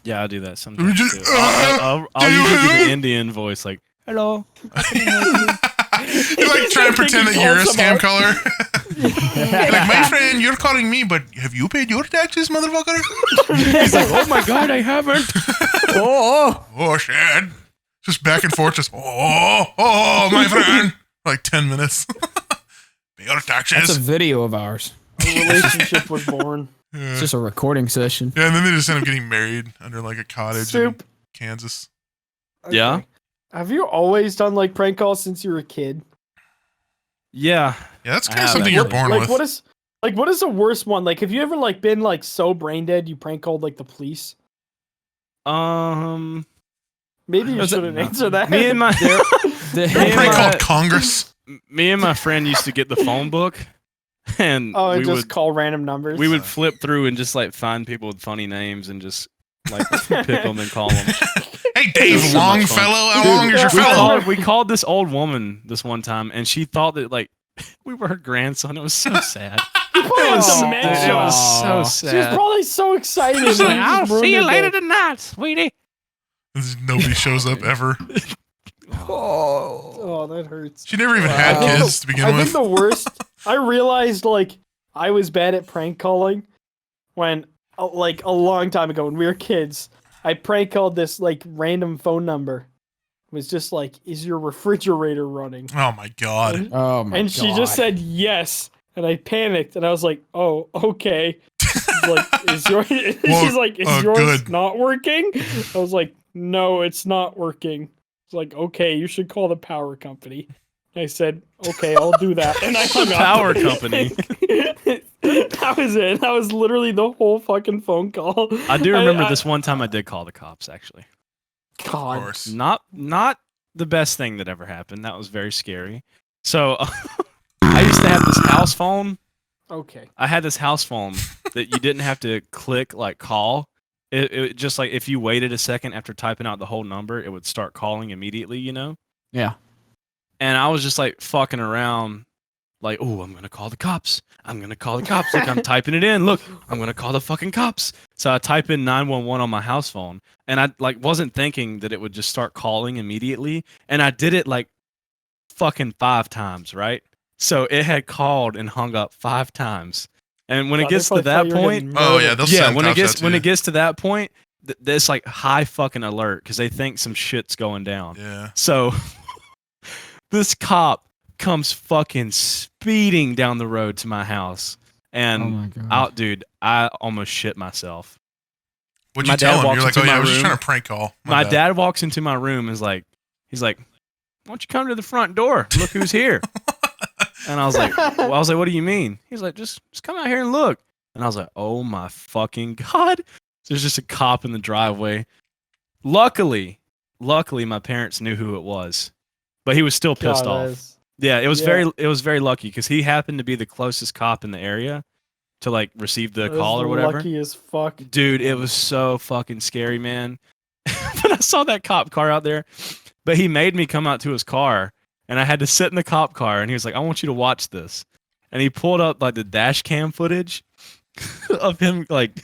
Yeah, I'll do that sometimes too. I'll usually do the Indian voice, like, hello. You're like trying to pretend that you're a scam caller. Like, my friend, you're calling me, but have you paid your taxes, motherfucker? He's like, oh my god, I haven't. Oh shit. Just back and forth, just my friend. For like 10 minutes. Pay your taxes. That's a video of ours. A relationship was born. Yeah. It's just a recording session. Yeah, and then they just end up getting married under like a cottage in Kansas. Okay. Yeah. Have you always done like prank calls since you were a kid? Yeah. Yeah, that's kind of something you're born like, with. What is the worst one? Like, have you ever like been like so brain dead you prank called like the police? Maybe you shouldn't answer that. Me and my prank called Congress. Me and my friend used to get the phone book, and we just would call random numbers. We would flip through and just like find people with funny names and just like pick them and call them. Hey, Dave Longfellow, how long is your fellow? We called this old woman this one time, and she thought that like we were her grandson. It was so sad. It was so sad. She was probably so excited. She's like, I'll see you later tonight, sweetie. Nobody shows up ever. Oh, that hurts. She never even had kids to begin with. I think the worst. I realized like I was bad at prank calling when like a long time ago when we were kids. I prank called this like random phone number. It was just like, "Is your refrigerator running?" Oh my god! And she just said yes, and I panicked, and I was like, "Oh, okay." Like, is yours? She's like, "Is yours good. not working?" I was like, "No, it's not working." It's like, "Okay, you should call the power company." I said, "Okay, I'll do that," and I hung up. Power company. That was it. That was literally the whole fucking phone call. I do remember this one time I did call the cops. Actually, God, Of course. not the best thing that ever happened. That was very scary. So I used to have this house phone. Okay. I had this house phone that you didn't have to click like call. It just like if you waited a second after typing out the whole number, it would start calling immediately, you know? Yeah. And I was just like fucking around like, oh, I'm going to call the cops. I'm going to call the cops. Look, I'm typing it in. Look, I'm going to call the fucking cops. So I type in 911 on my house phone and I like wasn't thinking that it would just start calling immediately. And I did it like fucking 5 times, right? So it had called and hung up 5 times. And when it gets to that point, when it gets to that point, there's like high fucking alert because they think some shit's going down. Yeah. So this cop comes fucking speeding down the road to my house, and dude, I almost shit myself. What'd you tell him? You're like, oh yeah, I was just trying to prank call. My dad walks into my room and he's like, why don't you come to the front door? Look who's here. And I was like, what do you mean? He's like, just come out here and look. And I was like, oh my fucking God. There's just a cop in the driveway. Luckily, my parents knew who it was, but he was still pissed off. Yeah, it was very lucky because he happened to be the closest cop in the area to like receive the call or whatever. Lucky as fuck. Dude, it was so fucking scary, man. When I saw that cop car out there, but he made me come out to his car. And I had to sit in the cop car, and he was like, I want you to watch this. And he pulled up like the dash cam footage of him, like,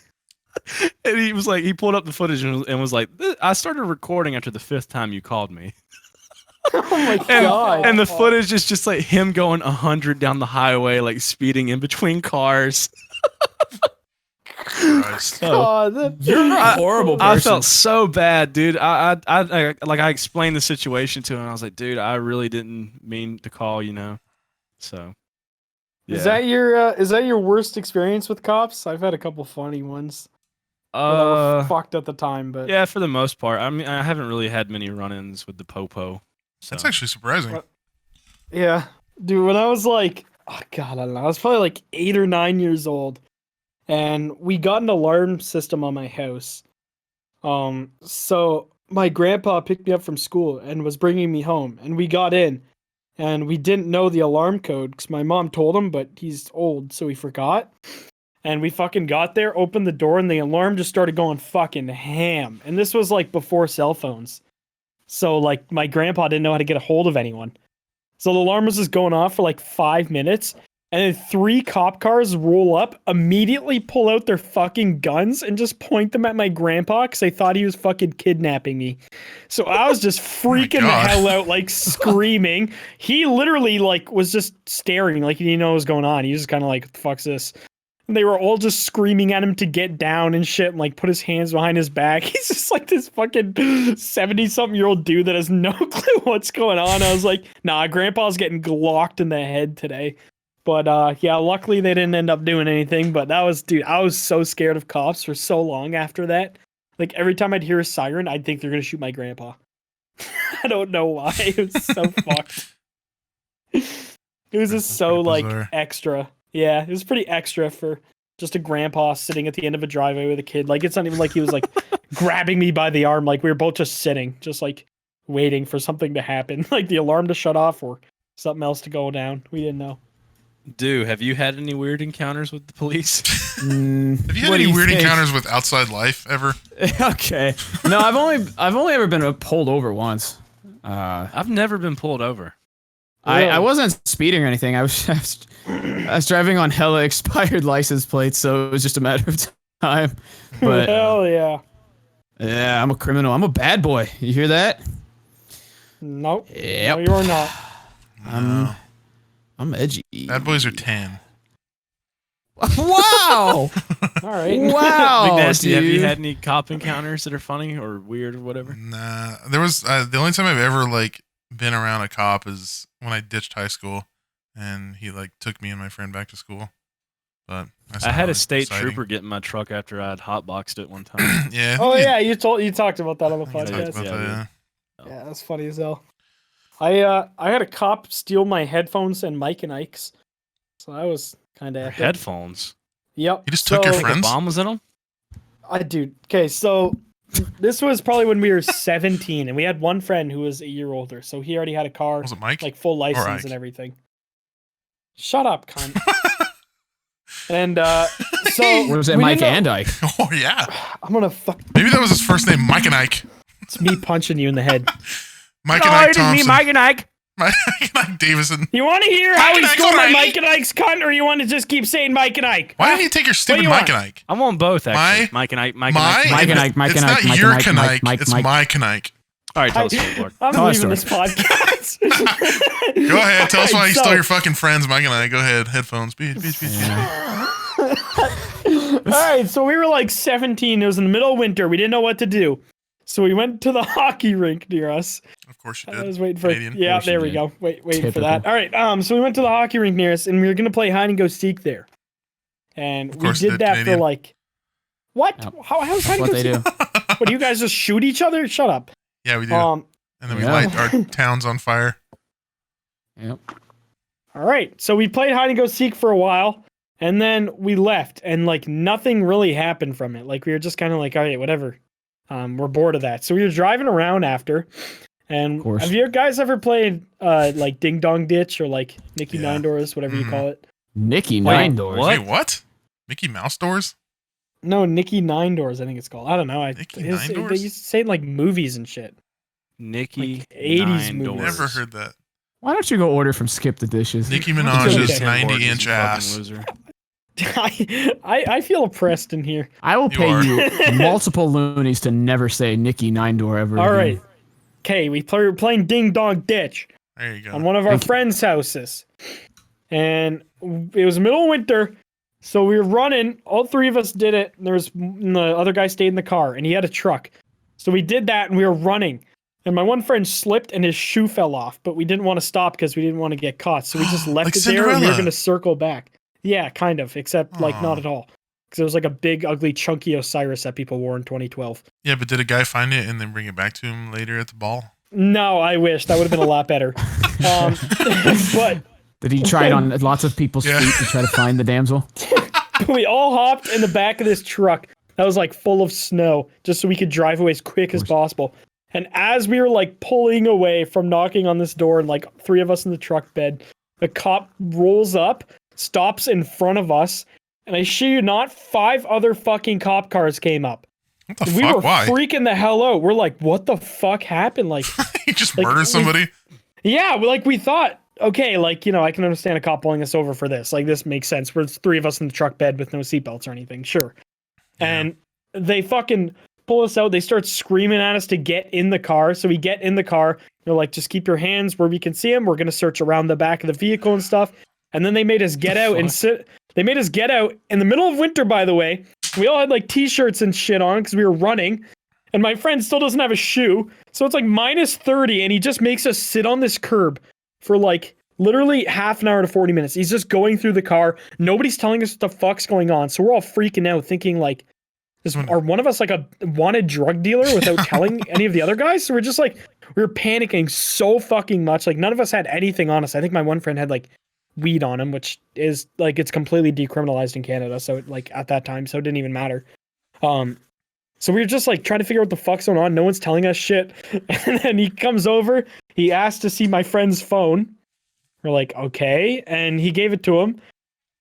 and he was like, he pulled up the footage and was like, I started recording after the 5th time you called me. Oh my God. And the footage is just like him going 100 down the highway, like speeding in between cars. God, you're a horrible person. I felt so bad, dude. I explained the situation to him. And I was like, dude, I really didn't mean to call, you know. So, yeah. Is that your worst experience with cops? I've had a couple funny ones. That were fucked at the time, but yeah, for the most part. I mean, I haven't really had many run-ins with the popo. So. That's actually surprising. Yeah, dude. When I was like, oh God, I don't know. I was probably like 8 or 9 years old. And we got an alarm system on my house. So my grandpa picked me up from school and was bringing me home. And we got in. and we didn't know the alarm code because my mom told him, but he's old, so he forgot. And we fucking got there, opened the door, and the alarm just started going fucking ham. And this was like before cell phones. So like my grandpa didn't know how to get a hold of anyone. So the alarm was just going off for like 5 minutes. And then 3 cop cars roll up, immediately pull out their fucking guns and just point them at my grandpa because they thought he was fucking kidnapping me. So I was just freaking the hell out, like screaming. He literally like was just staring like he didn't know what was going on. He was just kind of like, what the fuck's this? And they were all just screaming at him to get down and shit and like put his hands behind his back. He's just like this fucking 70-something-year-old dude that has no clue what's going on. I was like, nah, grandpa's getting glocked in the head today. But yeah, luckily they didn't end up doing anything. But that was, dude, I was so scared of cops for so long after that. Like every time I'd hear a siren, I'd think they're gonna shoot my grandpa. I don't know why. It was so fucked. It was just so like extra. Yeah, it was pretty extra for just a grandpa sitting at the end of a driveway with a kid. Like it's not even like he was like grabbing me by the arm. Like we were both just sitting, just like waiting for something to happen, like the alarm to shut off or something else to go down. We didn't know. Dude, have you had any weird encounters with the police? Have you had any weird encounters with outside life ever? Okay. No, I've only ever been pulled over once. I've never been pulled over. I wasn't speeding or anything. I was driving on hella expired license plates, so it was just a matter of time. But hell yeah. Yeah, I'm a criminal. I'm a bad boy. You hear that? Nope. Yep. No, you're not. I'm edgy. Bad boys are tan. Wow! All right. Wow, Big Nasty, dude. have you had any cop encounters that are funny or weird or whatever? Nah, there was the only time I've ever like been around a cop is when I ditched high school, and he like took me and my friend back to school. But I had a state trooper get in my truck after I had hotboxed it one time. Yeah. Oh yeah, you talked about that on the I think I talked podcast. about that, Yeah, that's funny as hell. I had a cop steal my headphones and Mike and Ike's, so that was kind of Headphones. Yep. He just took your Like a friends. bomb was in them? Dude. Okay, so this was probably when we were 17, and we had one friend who was a year older, so he already had a car, Was it Mike? like full license Ike? and everything. Shut up, cunt. And so Was it we Mike didn't know- and Ike? Oh yeah. I'm gonna fuck. Maybe that was his first name, Mike and Ike. It's me punching you in the head. Mike and Ike Thompson. and Ike. Mike and Ike Davison. You want to hear Mike how and he Ike's scored my alright. Mike and Ike's cunt, or you want to just keep saying Mike and Ike? Why didn't you take your stupid you Mike want? and Ike? I'm on both, actually. My- Mike and Ike. My Mike and Ike, Mike it's and not Ike, Mike your and Ike, Kanike, Mike, it's Mike. my Kanike. All right, tell us the story. I'm Tell us leaving story. this podcast. Go ahead, tell us why you So- stole your fucking friends, Mike and Ike. Go ahead, headphones. Beach. All right, so we were like 17. It was in the middle of winter. We didn't know what to do. So we went to the hockey rink near us. Of course you I did. was waiting for Canadian. Yeah, course you there we did. go. Waiting for Typical. that. All right, so we went to the hockey rink near us, and we were gonna play hide and go seek there. And Of we course you did did, that Canadian. for like what? Yep. How's hide and What go they seek? do. What do you guys just shoot each other? Shut up. Yeah, we do. Um. And then we Yeah. light our towns on fire. Yep. All right, so we played hide and go seek for a while, and then we left, and like nothing really happened from it. Like we were just kind of like, all right, whatever. We're bored of that. So we were driving around after, and Of course. have you guys ever played like Ding Dong Ditch or like Nicky Yeah. Nine Doors, whatever you Mhm. call it? Nicky Wait, Nine Doors. what? Wait, what? Mickey Mouse doors? No, Nicky Nine Doors, I think it's called. I don't know. Nicky Nine Doors? They used to say it in, like movies and shit. Nikki, Like 80s Nine movies. Doors. Never heard that. Why don't you go order from Skip the Dishes? Nicki okay. Minaj's Ten 90-inch you fucking ass. loser. I feel oppressed in here. I will You pay are. you multiple loonies to never say Nicky Nine Door ever. All again. right. Okay, we were playing Ding Dong Ditch There you go. on one of our Thank you. friends' houses. And it was middle of winter, so we were running. All three of us did it. And the other guy stayed in the car, and he had a truck. So we did that, and we were running. And my one friend slipped, and his shoe fell off. But we didn't want to stop because we didn't want to get caught. So we just left Like it there, and we were Cinderella. going to circle back. Yeah, kind of, except like Aw. not at all. Because it was like a big, ugly, chunky Osiris that people wore in 2012. Yeah, but did a guy find it and then bring it back to him later at the ball? No, I wish. That would have been a lot better. But Did he try it on lots of people's Yeah. feet to try to find the damsel? we all hopped in the back of this truck that was like full of snow just so we could drive away as quick as possible. And as we were like pulling away from knocking on this door and like 3 of us in the truck bed, the cop rolls up, stops in front of us, and I shit you not, 5 other fucking cop cars came up. What the We fuck? were Why? freaking the hell out. We're like, what the fuck happened? Like, You just like, murder somebody? yeah, we thought, okay, like, you know, I can understand a cop pulling us over for this. Like, this makes sense. We're 3 of us in the truck bed with no seatbelts or anything. Sure. Yeah. And they fucking pull us out. They start screaming at us to get in the car. So we get in the car. They're like, just keep your hands where we can see them. We're going to search around the back of the vehicle and stuff. And then they made us get out and sit. They made us get out in the middle of winter, by the way. We all had like t-shirts and shit on because we were running. And my friend still doesn't have a shoe. So it's like -30. And he just makes us sit on this curb for like literally half an hour to 40 minutes. He's just going through the car. Nobody's telling us what the fuck's going on. So we're all freaking out thinking like, are one of us like a wanted drug dealer without telling any of the other guys? So we're just like, we were panicking so fucking much. Like none of us had anything on us. I think my one friend had like weed on him, which is like, it's completely decriminalized in Canada. So like at that time, so it didn't even matter. So we were just like trying to figure out what the fuck's going on. No one's telling us shit. And then he comes over, he asked to see my friend's phone. We're like, okay. And he gave it to him.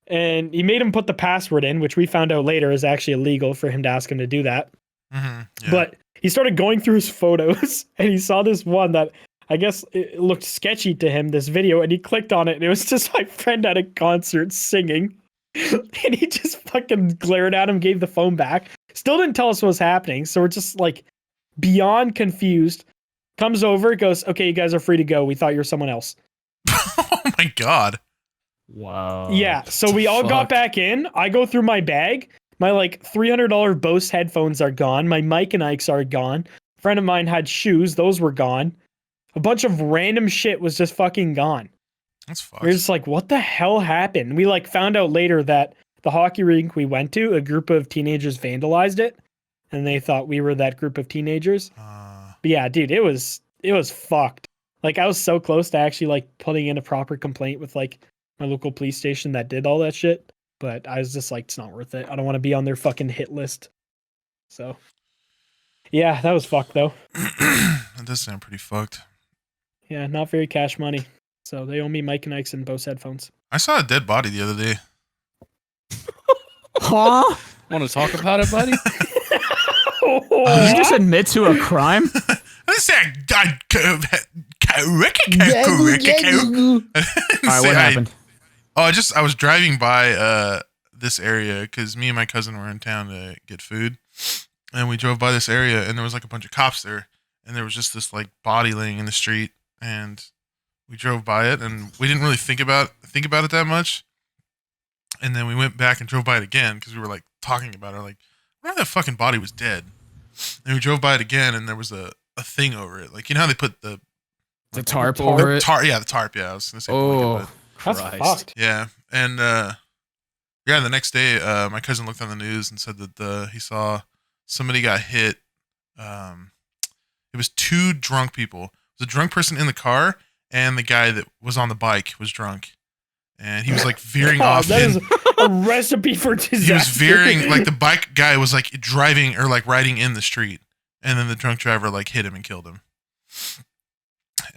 And he made him put the password in, which we found out later is actually illegal for him to ask him to do that. Mm-hmm, yeah. But he started going through his photos and he saw this one that I guess it looked sketchy to him, this video, and he clicked on it and it was just my friend at a concert singing. And he just fucking glared at him, gave the phone back. Still didn't tell us what was happening. So we're just like beyond confused. Comes over, goes, okay, you guys are free to go. We thought you were someone else. Oh my God. Wow. Yeah, so we all got back in. I go through my bag. My like $300 Bose headphones are gone. My mic and Ike's are gone. A friend of mine had shoes. Those were gone. A bunch of random shit was just fucking gone. That's fucked. We're just like, what the hell happened? We like found out later that the hockey rink we went to, a group of teenagers vandalized it. And they thought we were that group of teenagers. But yeah, dude, it was fucked. Like I was so close to actually like putting in a proper complaint with like my local police station that did all that shit. But I was just like, it's not worth it. I don't want to be on their fucking hit list. So yeah, that was fucked though. That does sound pretty fucked. Yeah, not very cash money. So they owe me Mike and Ike's and Bose headphones. I saw a dead body the other day. Huh? Want to talk about it, buddy? Did you just admit to a crime? Alright, what happened? I was driving by this area because me and my cousin were in town to get food, and we drove by this area, and there was like a bunch of cops there, and there was just this like body laying in the street, and we drove by it, and we didn't really think about it that much, and then we went back and drove by it again because we were like talking about it, like, I wonder if that fucking body was dead, and we drove by it again, and there was a thing over it, like you know how they put the tarp over it. The tarp. Yeah, I was gonna say. Oh. That's fucked. Yeah, and the next day, my cousin looked on the news and said that he saw somebody got hit. It was 2 drunk people. It was a drunk person in the car, and the guy that was on the bike was drunk, and he was like veering off. That is a recipe for disaster. He was veering, like the bike guy was like driving or like riding in the street, and then the drunk driver like hit him and killed him.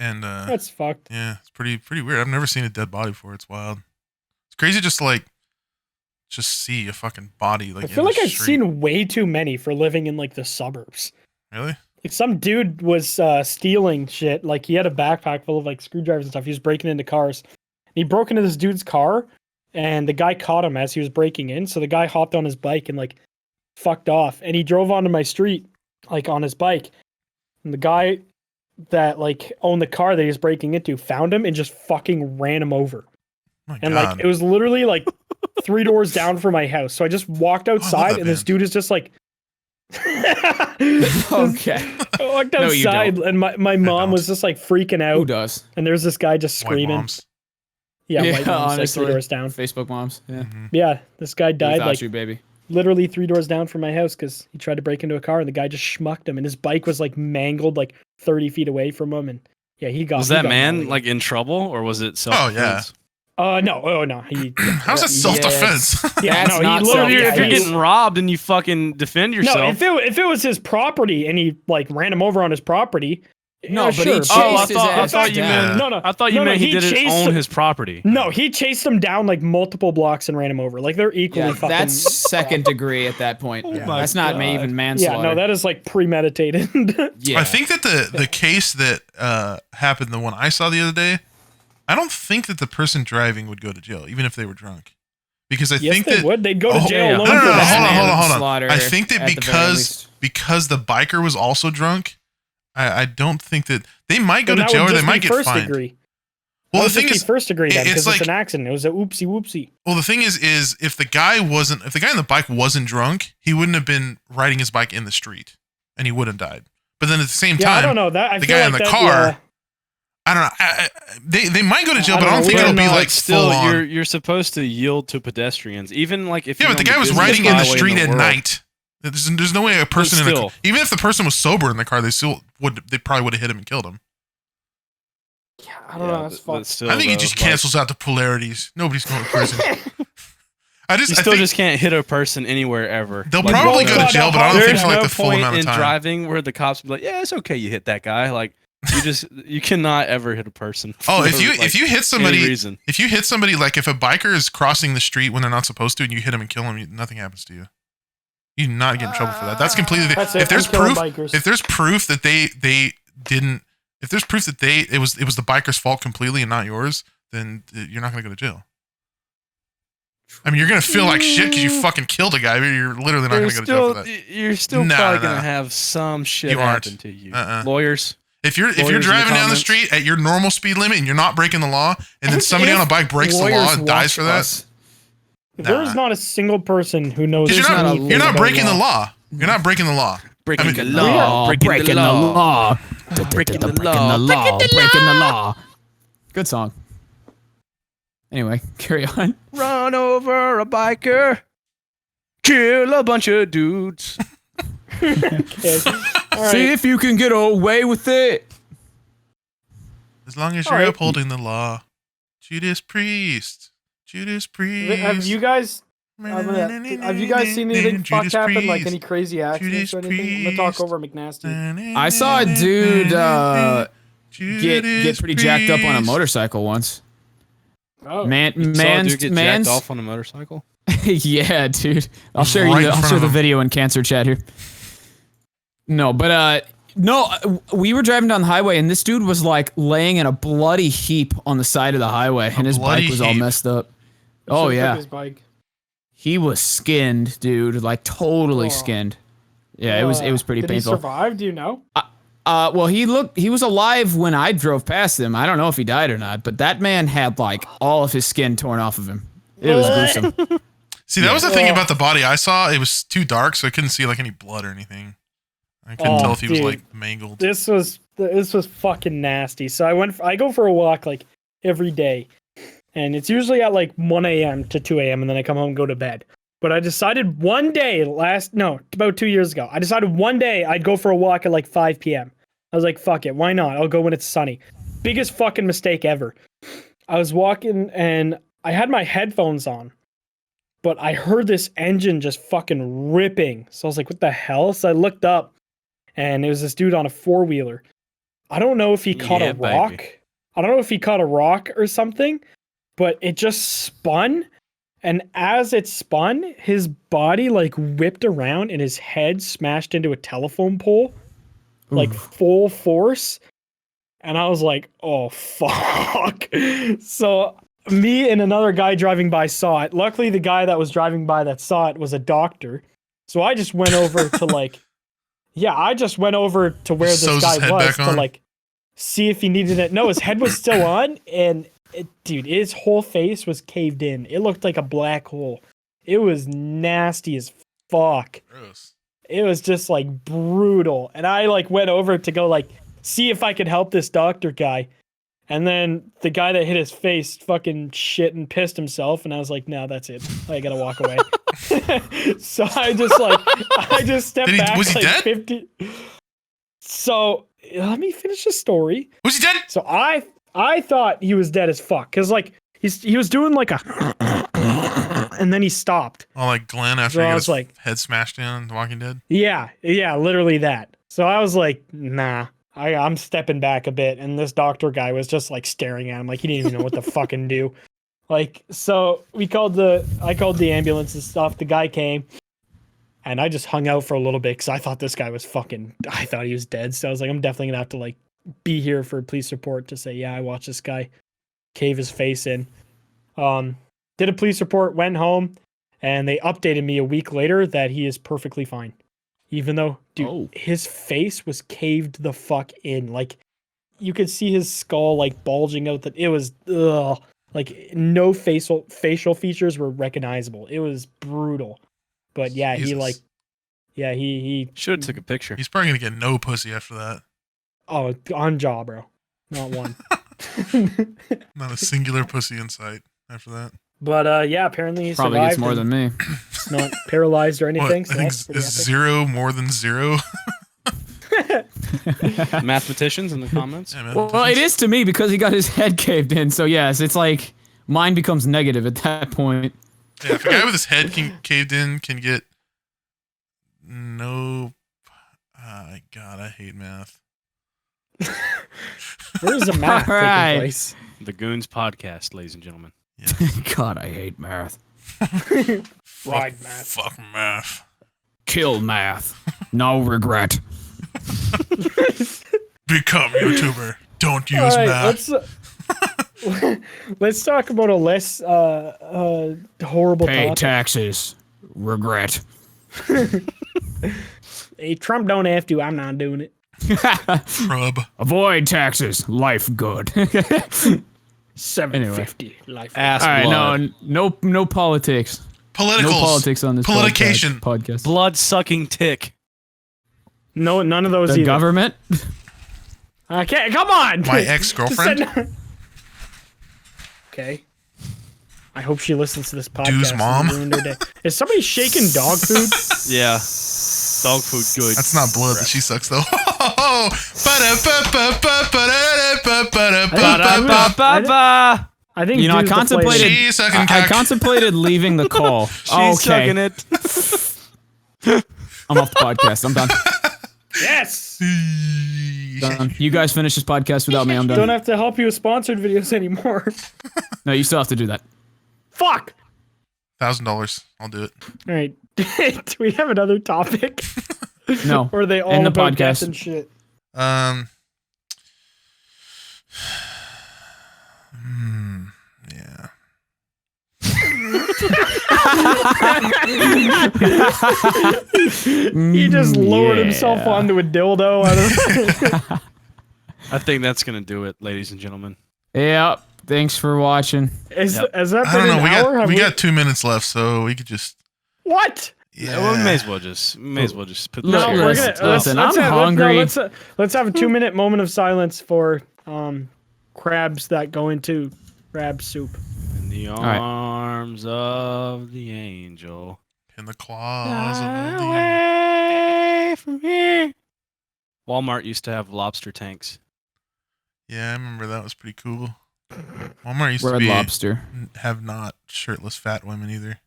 And that's fucked. Yeah, it's pretty weird. I've never seen a dead body before. It's wild. It's crazy just see a fucking body like. I feel like I've seen way too many for living in like the suburbs. Really? Like some dude was stealing shit. Like he had a backpack full of like screwdrivers and stuff. He was breaking into cars. He broke into this dude's car, and the guy caught him as he was breaking in. So the guy hopped on his bike and like fucked off, and he drove onto my street like on his bike. And the guy that like owned the car that he was breaking into found him and just fucking ran him over. My and God. like it was literally like 3 doors down from my house. So I just walked outside, and this dude is just like okay. I walked outside, and my mom was just like freaking out. Who does? And there's this guy just screaming. White moms. Yeah, white moms, honestly, like 3 doors down. Facebook moms. Yeah. Mm-hmm. Yeah, this guy died like you, baby. literally 3 doors down from my house because he tried to break into a car, and the guy just schmucked him, and his bike was like mangled like 30 feet away from him, and yeah, he got. Was that man like in trouble, or was it self-defense? Oh yeah. No. Oh no. How's that self-defense? Yeah, That's no. not He literally. If you're he's- getting robbed and you fucking defend yourself. No, if it was his property and he like ran him over on his property. No, yeah, but he sure. chased I his thought, I ass thought you down. meant. I thought you meant he didn't chased own him- his property. No, he chased him down like multiple blocks and ran him over. Like they're equally Yeah, fucking. that's second degree at that point. my That's not God. even manslaughter. Yeah, no, that is like premeditated. Yeah. I think that the case that happened, the one I saw the other day, I don't think that the person driving would go to jail, even if they were drunk. Because I yes, think they that would. They'd go to Oh, jail yeah. alone No, no, for no, that. hold on. Slaughter I think that at the very least. because the biker was also drunk, I don't think that they might go Then to that jail would or they just might be get first fined. degree. Well, That the would thing just is, be first degree then, it's because it's like- an accident. It was a oopsie. well, the thing is if the guy on the bike wasn't drunk, he wouldn't have been riding his bike in the street, and he would have died. But then at the same Yeah, time, I don't know that. I the feel guy like in the that, car, yeah. I don't know. They might go to jail, I but I don't don't think know. it'll be No, like still, full on. you're supposed to yield to pedestrians, even like if Yeah, you're but the on guy was busiest riding in the highway street at world. night. There's no way a person in a still. even if the person was sober in the car, they probably would have hit him and killed him. Yeah, I don't know. It's but fucked. still, I think it though, just like, cancels out the polarities. Nobody's going to prison. I You still think just can't hit a person anywhere ever. they'll Like, probably well, go to jail, but I don't think There's for like no the full point amount of in time. driving where the cops be like, "Yeah, it's okay, you hit that guy." Like, you cannot ever hit a person. Oh, for, if you like, hit any somebody, reason. if you hit somebody, like if a biker is crossing the street when they're not supposed to, and you hit him and kill him, nothing happens to you. You do not get in trouble for that. That's completely. That's If it. there's I'm killing proof, bikers. if there's proof that they didn't, if there's proof that it was the biker's fault completely and not yours, then you're not going to go to jail. I mean, you're going to feel like shit because you fucking killed a guy, but you're literally not going to go to jail for that. You're still Nah, probably nah. gonna have some shit You aren't. happen to you. Uh-uh. Lawyers. If you're Lawyers in the driving down the comments. street at your normal speed limit and you're not breaking the law, and then As somebody if on a bike breaks the law lawyers and dies watch for that, us. There's not a single person who knows. because anything you're not about breaking the law. law. You're not breaking the law. Breaking I mean, the law. Breaking the law. Breaking the law. law. Breaking the law. Good song. Anyway, carry on. Run over a biker. Kill a bunch of dudes. Okay. All right. See if you can get away with it. As long as All you're right. upholding the law. Judas Priest. Judas Priest. Have you guys seen anything fucked happen? Like any crazy accidents or anything? I'm gonna talk over McNasty. I saw a dude get pretty jacked up on a motorcycle once. Oh, Man's jacked off on a motorcycle. yeah, dude. I'll share Right in you. I'll front share of the him. video in cancer chat here. No, but we were driving down the highway and this dude was like laying in a bloody heap on the side of the highway, and his bloody bike was all heap. messed up. Oh Should've took yeah, his bike. he was skinned, dude. Like totally Oh. skinned. Yeah, it was pretty Did painful. he survive? Do you know? Well, he was alive when I drove past him. I don't know if he died or not, but that man had like all of his skin torn off of him. It was gruesome. See, that was the thing Yeah. about the body I saw. It was too dark, so I couldn't see like any blood or anything. I couldn't tell if he was dude. like mangled. This was fucking nasty. So I go for a walk like every day, and it's usually at like 1 a.m. to 2 a.m. and then I come home and go to bed. But I decided about 2 years ago, I decided one day I'd go for a walk at like 5 p.m. I was like, fuck it, why not? I'll go when it's sunny. Biggest fucking mistake ever. I was walking and I had my headphones on, but I heard this engine just fucking ripping. So I was like, what the hell? So I looked up and it was this dude on a four-wheeler. I don't know if he caught Yeah, a rock. baby. I don't know if he caught a rock or something, but it just spun. And as it spun, his body like whipped around and his head smashed into a telephone pole, like full force. And I was like, oh, fuck. So me and another guy driving by saw it. Luckily, the guy that was driving by that saw it was a doctor. So I just went over to like, I just went over to where this Sews his guy head was back to on? like see if he needed it. No, his head was still on, and dude, his whole face was caved in. It looked like a black hole. It was nasty as fuck. Gross. It was just like brutal. And I like went over to go like see if I could help this doctor guy. And then the guy that hit his face fucking shit and pissed himself. And I was like, no, that's it. I gotta walk away. So I just stepped back Was he like dead? 50. So let me finish the story. Was he dead? So I thought he was dead as fuck. Cause like he was doing like a, and then he stopped. Oh, like Glenn after So he I got was his like- head smashed in The Walking Dead. Yeah, literally that. So I was like, nah, I'm stepping back a bit. And this doctor guy was just like staring at him, like he didn't even know what to fucking do. Like, so I called the ambulance and stuff. The guy came, and I just hung out for a little bit because I thought this guy was I thought he was dead. So I was like, I'm definitely gonna have to like be here for police report to say, yeah, I watched this guy cave his face in. Did a police report, went home, and they updated me a week later that he is perfectly fine. Even though, dude, his face was caved the fuck in. Like, you could see his skull, like, bulging out. It was, ugh. Like, no facial features were recognizable. It was brutal. But, yeah, Jesus. he Should have took a picture. He's probably gonna get no pussy after that. Oh, on jaw, bro. Not one. Not a singular pussy in sight after that. But, yeah, apparently he Probably survived. gets more than me. He's not paralyzed or anything. What, So I think that's pretty is epic. 0 more than 0? Mathematicians in the comments. Yeah, man. Well, it is to me because he got his head caved in. So yes, it's like mine becomes negative at that point. Yeah, if a guy with his head caved in can get no... God, I hate math. Where's the math Alright. taking place? The Goons Podcast, ladies and gentlemen. God, I hate math. Right, math. Fuck math. Kill math. No regret. Become YouTuber. Don't use All right, math. let's talk about a less horrible Pay topic. taxes. Regret. Hey, Trump don't have to. I'm not doing it. Rub. Avoid taxes. Life good. $7.50 life. Ass All right, blood. no politics. Politicals. No politics on this Politication. podcast. Blood sucking tick. No, none of those The either. government. Okay, come on. My ex-girlfriend? Just said- Okay. I hope she listens to this podcast. Dude's and mom? ruined her day. Is somebody shaking dog food? Yeah. Dog food good. That's not blood that she sucks, though. Ba-da-ba-ba-ba. I think You know, I dude's the flavor. contemplated. She's sucking I cock. contemplated leaving the call. She's sucking it. I'm off the podcast. I'm done. Yes. Done. You guys finish this podcast without me. I'm Don't done. have to help you with sponsored videos anymore. No, you still have to do that. Fuck. $1,000. I'll do it. All right. Do we have another topic? No. Or are they all End the about death podcast. and shit? Yeah. He just lowered himself Yeah. onto a dildo. I think that's gonna do it, ladies and gentlemen. Yep. Thanks for watching. Has Yep. that been I don't know. an We hour? got Have we got 2 minutes left, so we could just. What? Yeah. Well, we may as well just put No, the we're chairs gonna- on listen, top. I'm hungry. Let's have a 2-minute moment of silence for crabs that go into crab soup. In the right. arms of the angel. In the claws of the Away from here. Walmart used to have lobster tanks. Yeah, I remember that was pretty cool. Walmart used to Red be Lobster. have not shirtless fat women either.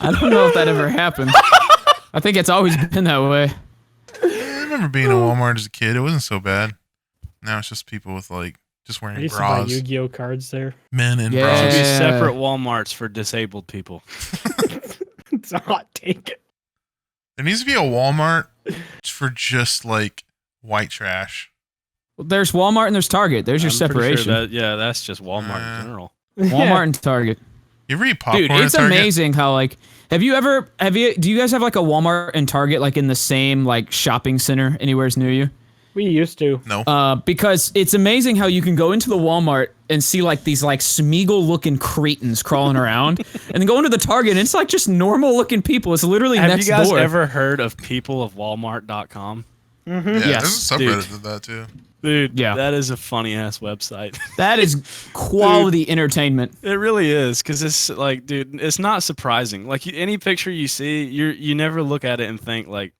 I don't know if that ever happened. I think it's always been that way. I remember being in Walmart as a kid. It wasn't so bad. Now it's just people with like just I wearing used to buy bras. Yu-Gi-Oh cards there. Men in Yeah. There should be bras. separate Walmarts for disabled people. It's a hot take. There needs to be a Walmart for just like white trash. Well, there's Walmart and there's Target. There's your I'm pretty separation. Sure that's just Walmart in general. Walmart and Target. You ever eat popcorn Dude, at it's Target? amazing how like do you guys have like a Walmart and Target like in the same like shopping center anywhere near you? We used to. No. Because it's amazing how you can go into the Walmart and see like these like Smeagol looking cretins crawling around and then go into the Target and it's like just normal looking people. It's literally Have next you guys door. ever heard of peopleofwalmart.com? Mm-hmm. Yeah, Yes, there's a subreddit of that too. Dude, Yeah. that is a funny ass website. That is quality entertainment. It really is, because it's like, dude, it's not surprising. Like any picture you see, you never look at it and think like,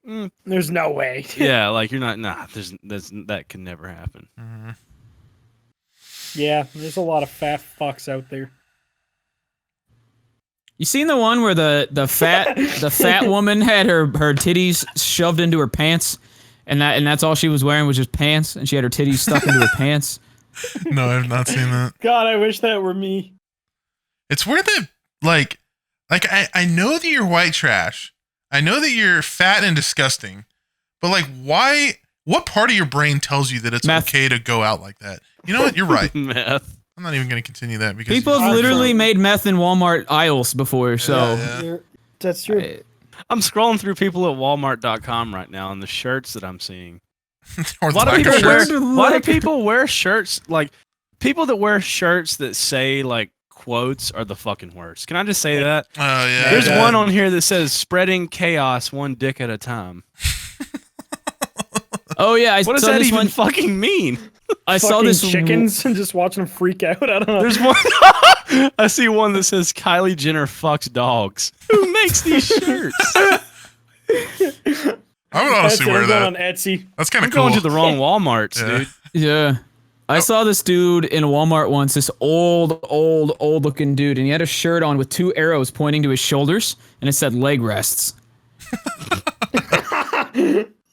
There's no way. yeah, like you're not. Nah, that can never happen. Mm-hmm. Yeah, there's a lot of fat fucks out there. You seen the one where the fat woman had her titties shoved into her pants, and that's all she was wearing was just pants, and she had her titties stuck into her pants. No, I've not seen that. God, I wish that were me. It's weird that like I know that you're white trash. I know that you're fat and disgusting, but like why? What part of your brain tells you that it's Meth. okay to go out like that? You know what? You're right. Meth. I'm not even going to continue that because People have literally made meth in Walmart aisles before, so Yeah. That's true. I'm scrolling through people at Walmart.com right now and the shirts that I'm seeing. Or the Why do lack people of wear? shirts. Why do people wear shirts like people that wear shirts that say like quotes are the fucking worst? Can I just say that? Oh yeah. There's yeah. one on here that says "spreading chaos one dick at a time." oh yeah, I What does saw that this even one. fucking mean? I saw Fucking this chickens and just watching them freak out. I don't know. There's one. I see one that says Kylie Jenner fucks dogs. Who makes these shirts? I would That's honestly it, wear I'm going that. on Etsy. That's kind I'm of cool. going to the wrong Walmarts, Yeah. dude. Yeah. I saw this dude in Walmart once, this old looking dude, and he had a shirt on with two arrows pointing to his shoulders, and it said leg rests.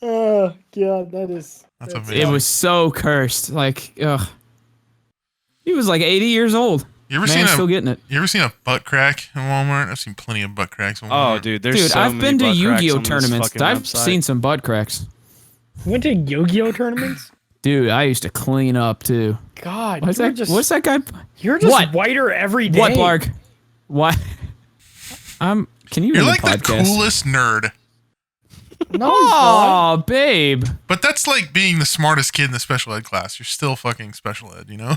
Oh god, that's That's It amazing. was so cursed. Like, ugh. He was like 80 years old. You ever Man, still seen getting it. you ever seen a butt crack in Walmart? I've seen plenty of butt cracks in Oh, Walmart. dude, there's Dude, so I've many been to butt cracks Yu-Gi-Oh on this tournaments. fucking I've website. seen some butt cracks. You went to Yu-Gi-Oh tournaments? Dude, I used to clean up too. God, What's you're that? just What's that guy? you're just What? whiter every day. What, Blarg? What? Can you You're end like the the podcast? coolest nerd. No, he's not. Oh, babe. But that's like being the smartest kid in the special ed class. You're still fucking special ed, you know?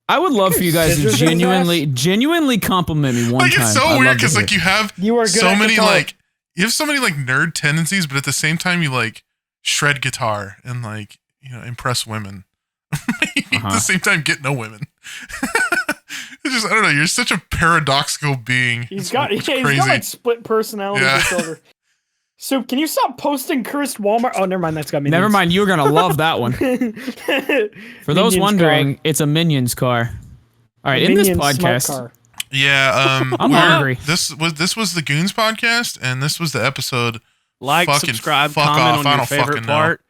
I would love for you guys to Scissors in his genuinely compliment me one Like time. it's so I'd weird love to because hear like it. you have You are good so at many guitar. like you have so many like nerd tendencies, but at the same time you like shred guitar and like impress women. At the same time, get no women. It's just I don't know. You're such a paradoxical being. He's It's got crazy. like split personality Yeah. disorder. So can you stop posting cursed Walmart? Oh, never mind. That's got me. Never mind, you're gonna love that one. For those Minions wondering, car. it's a Minions car. All right, in this Minions smart podcast, car. Yeah. I'm we're- hungry. This was the Goons podcast, and this was the episode. Like, Fucking subscribe, fuck comment off. on I your don't favorite fucking know. part.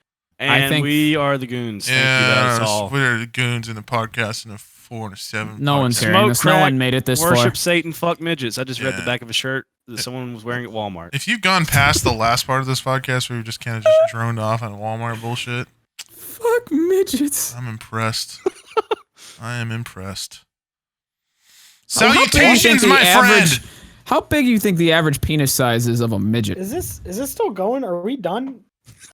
I And think- we are the Goons. Thank you. Yeah, That's all. we're the Goons in the podcast and a 4 and a 7. no one's podcast. hearing Smoke this. No crack, one made it this Worship far. Satan, fuck midgets. I just read the Yeah. back of a shirt that someone was wearing at Walmart. If you've gone past the last part of this podcast where we just kind of just droned off on Walmart bullshit, Fuck midgets. I'm impressed. I am impressed. How big do you think Salutations, the my average- friend. How big do you think the average penis size is of a midget? Is this still going? Are we done?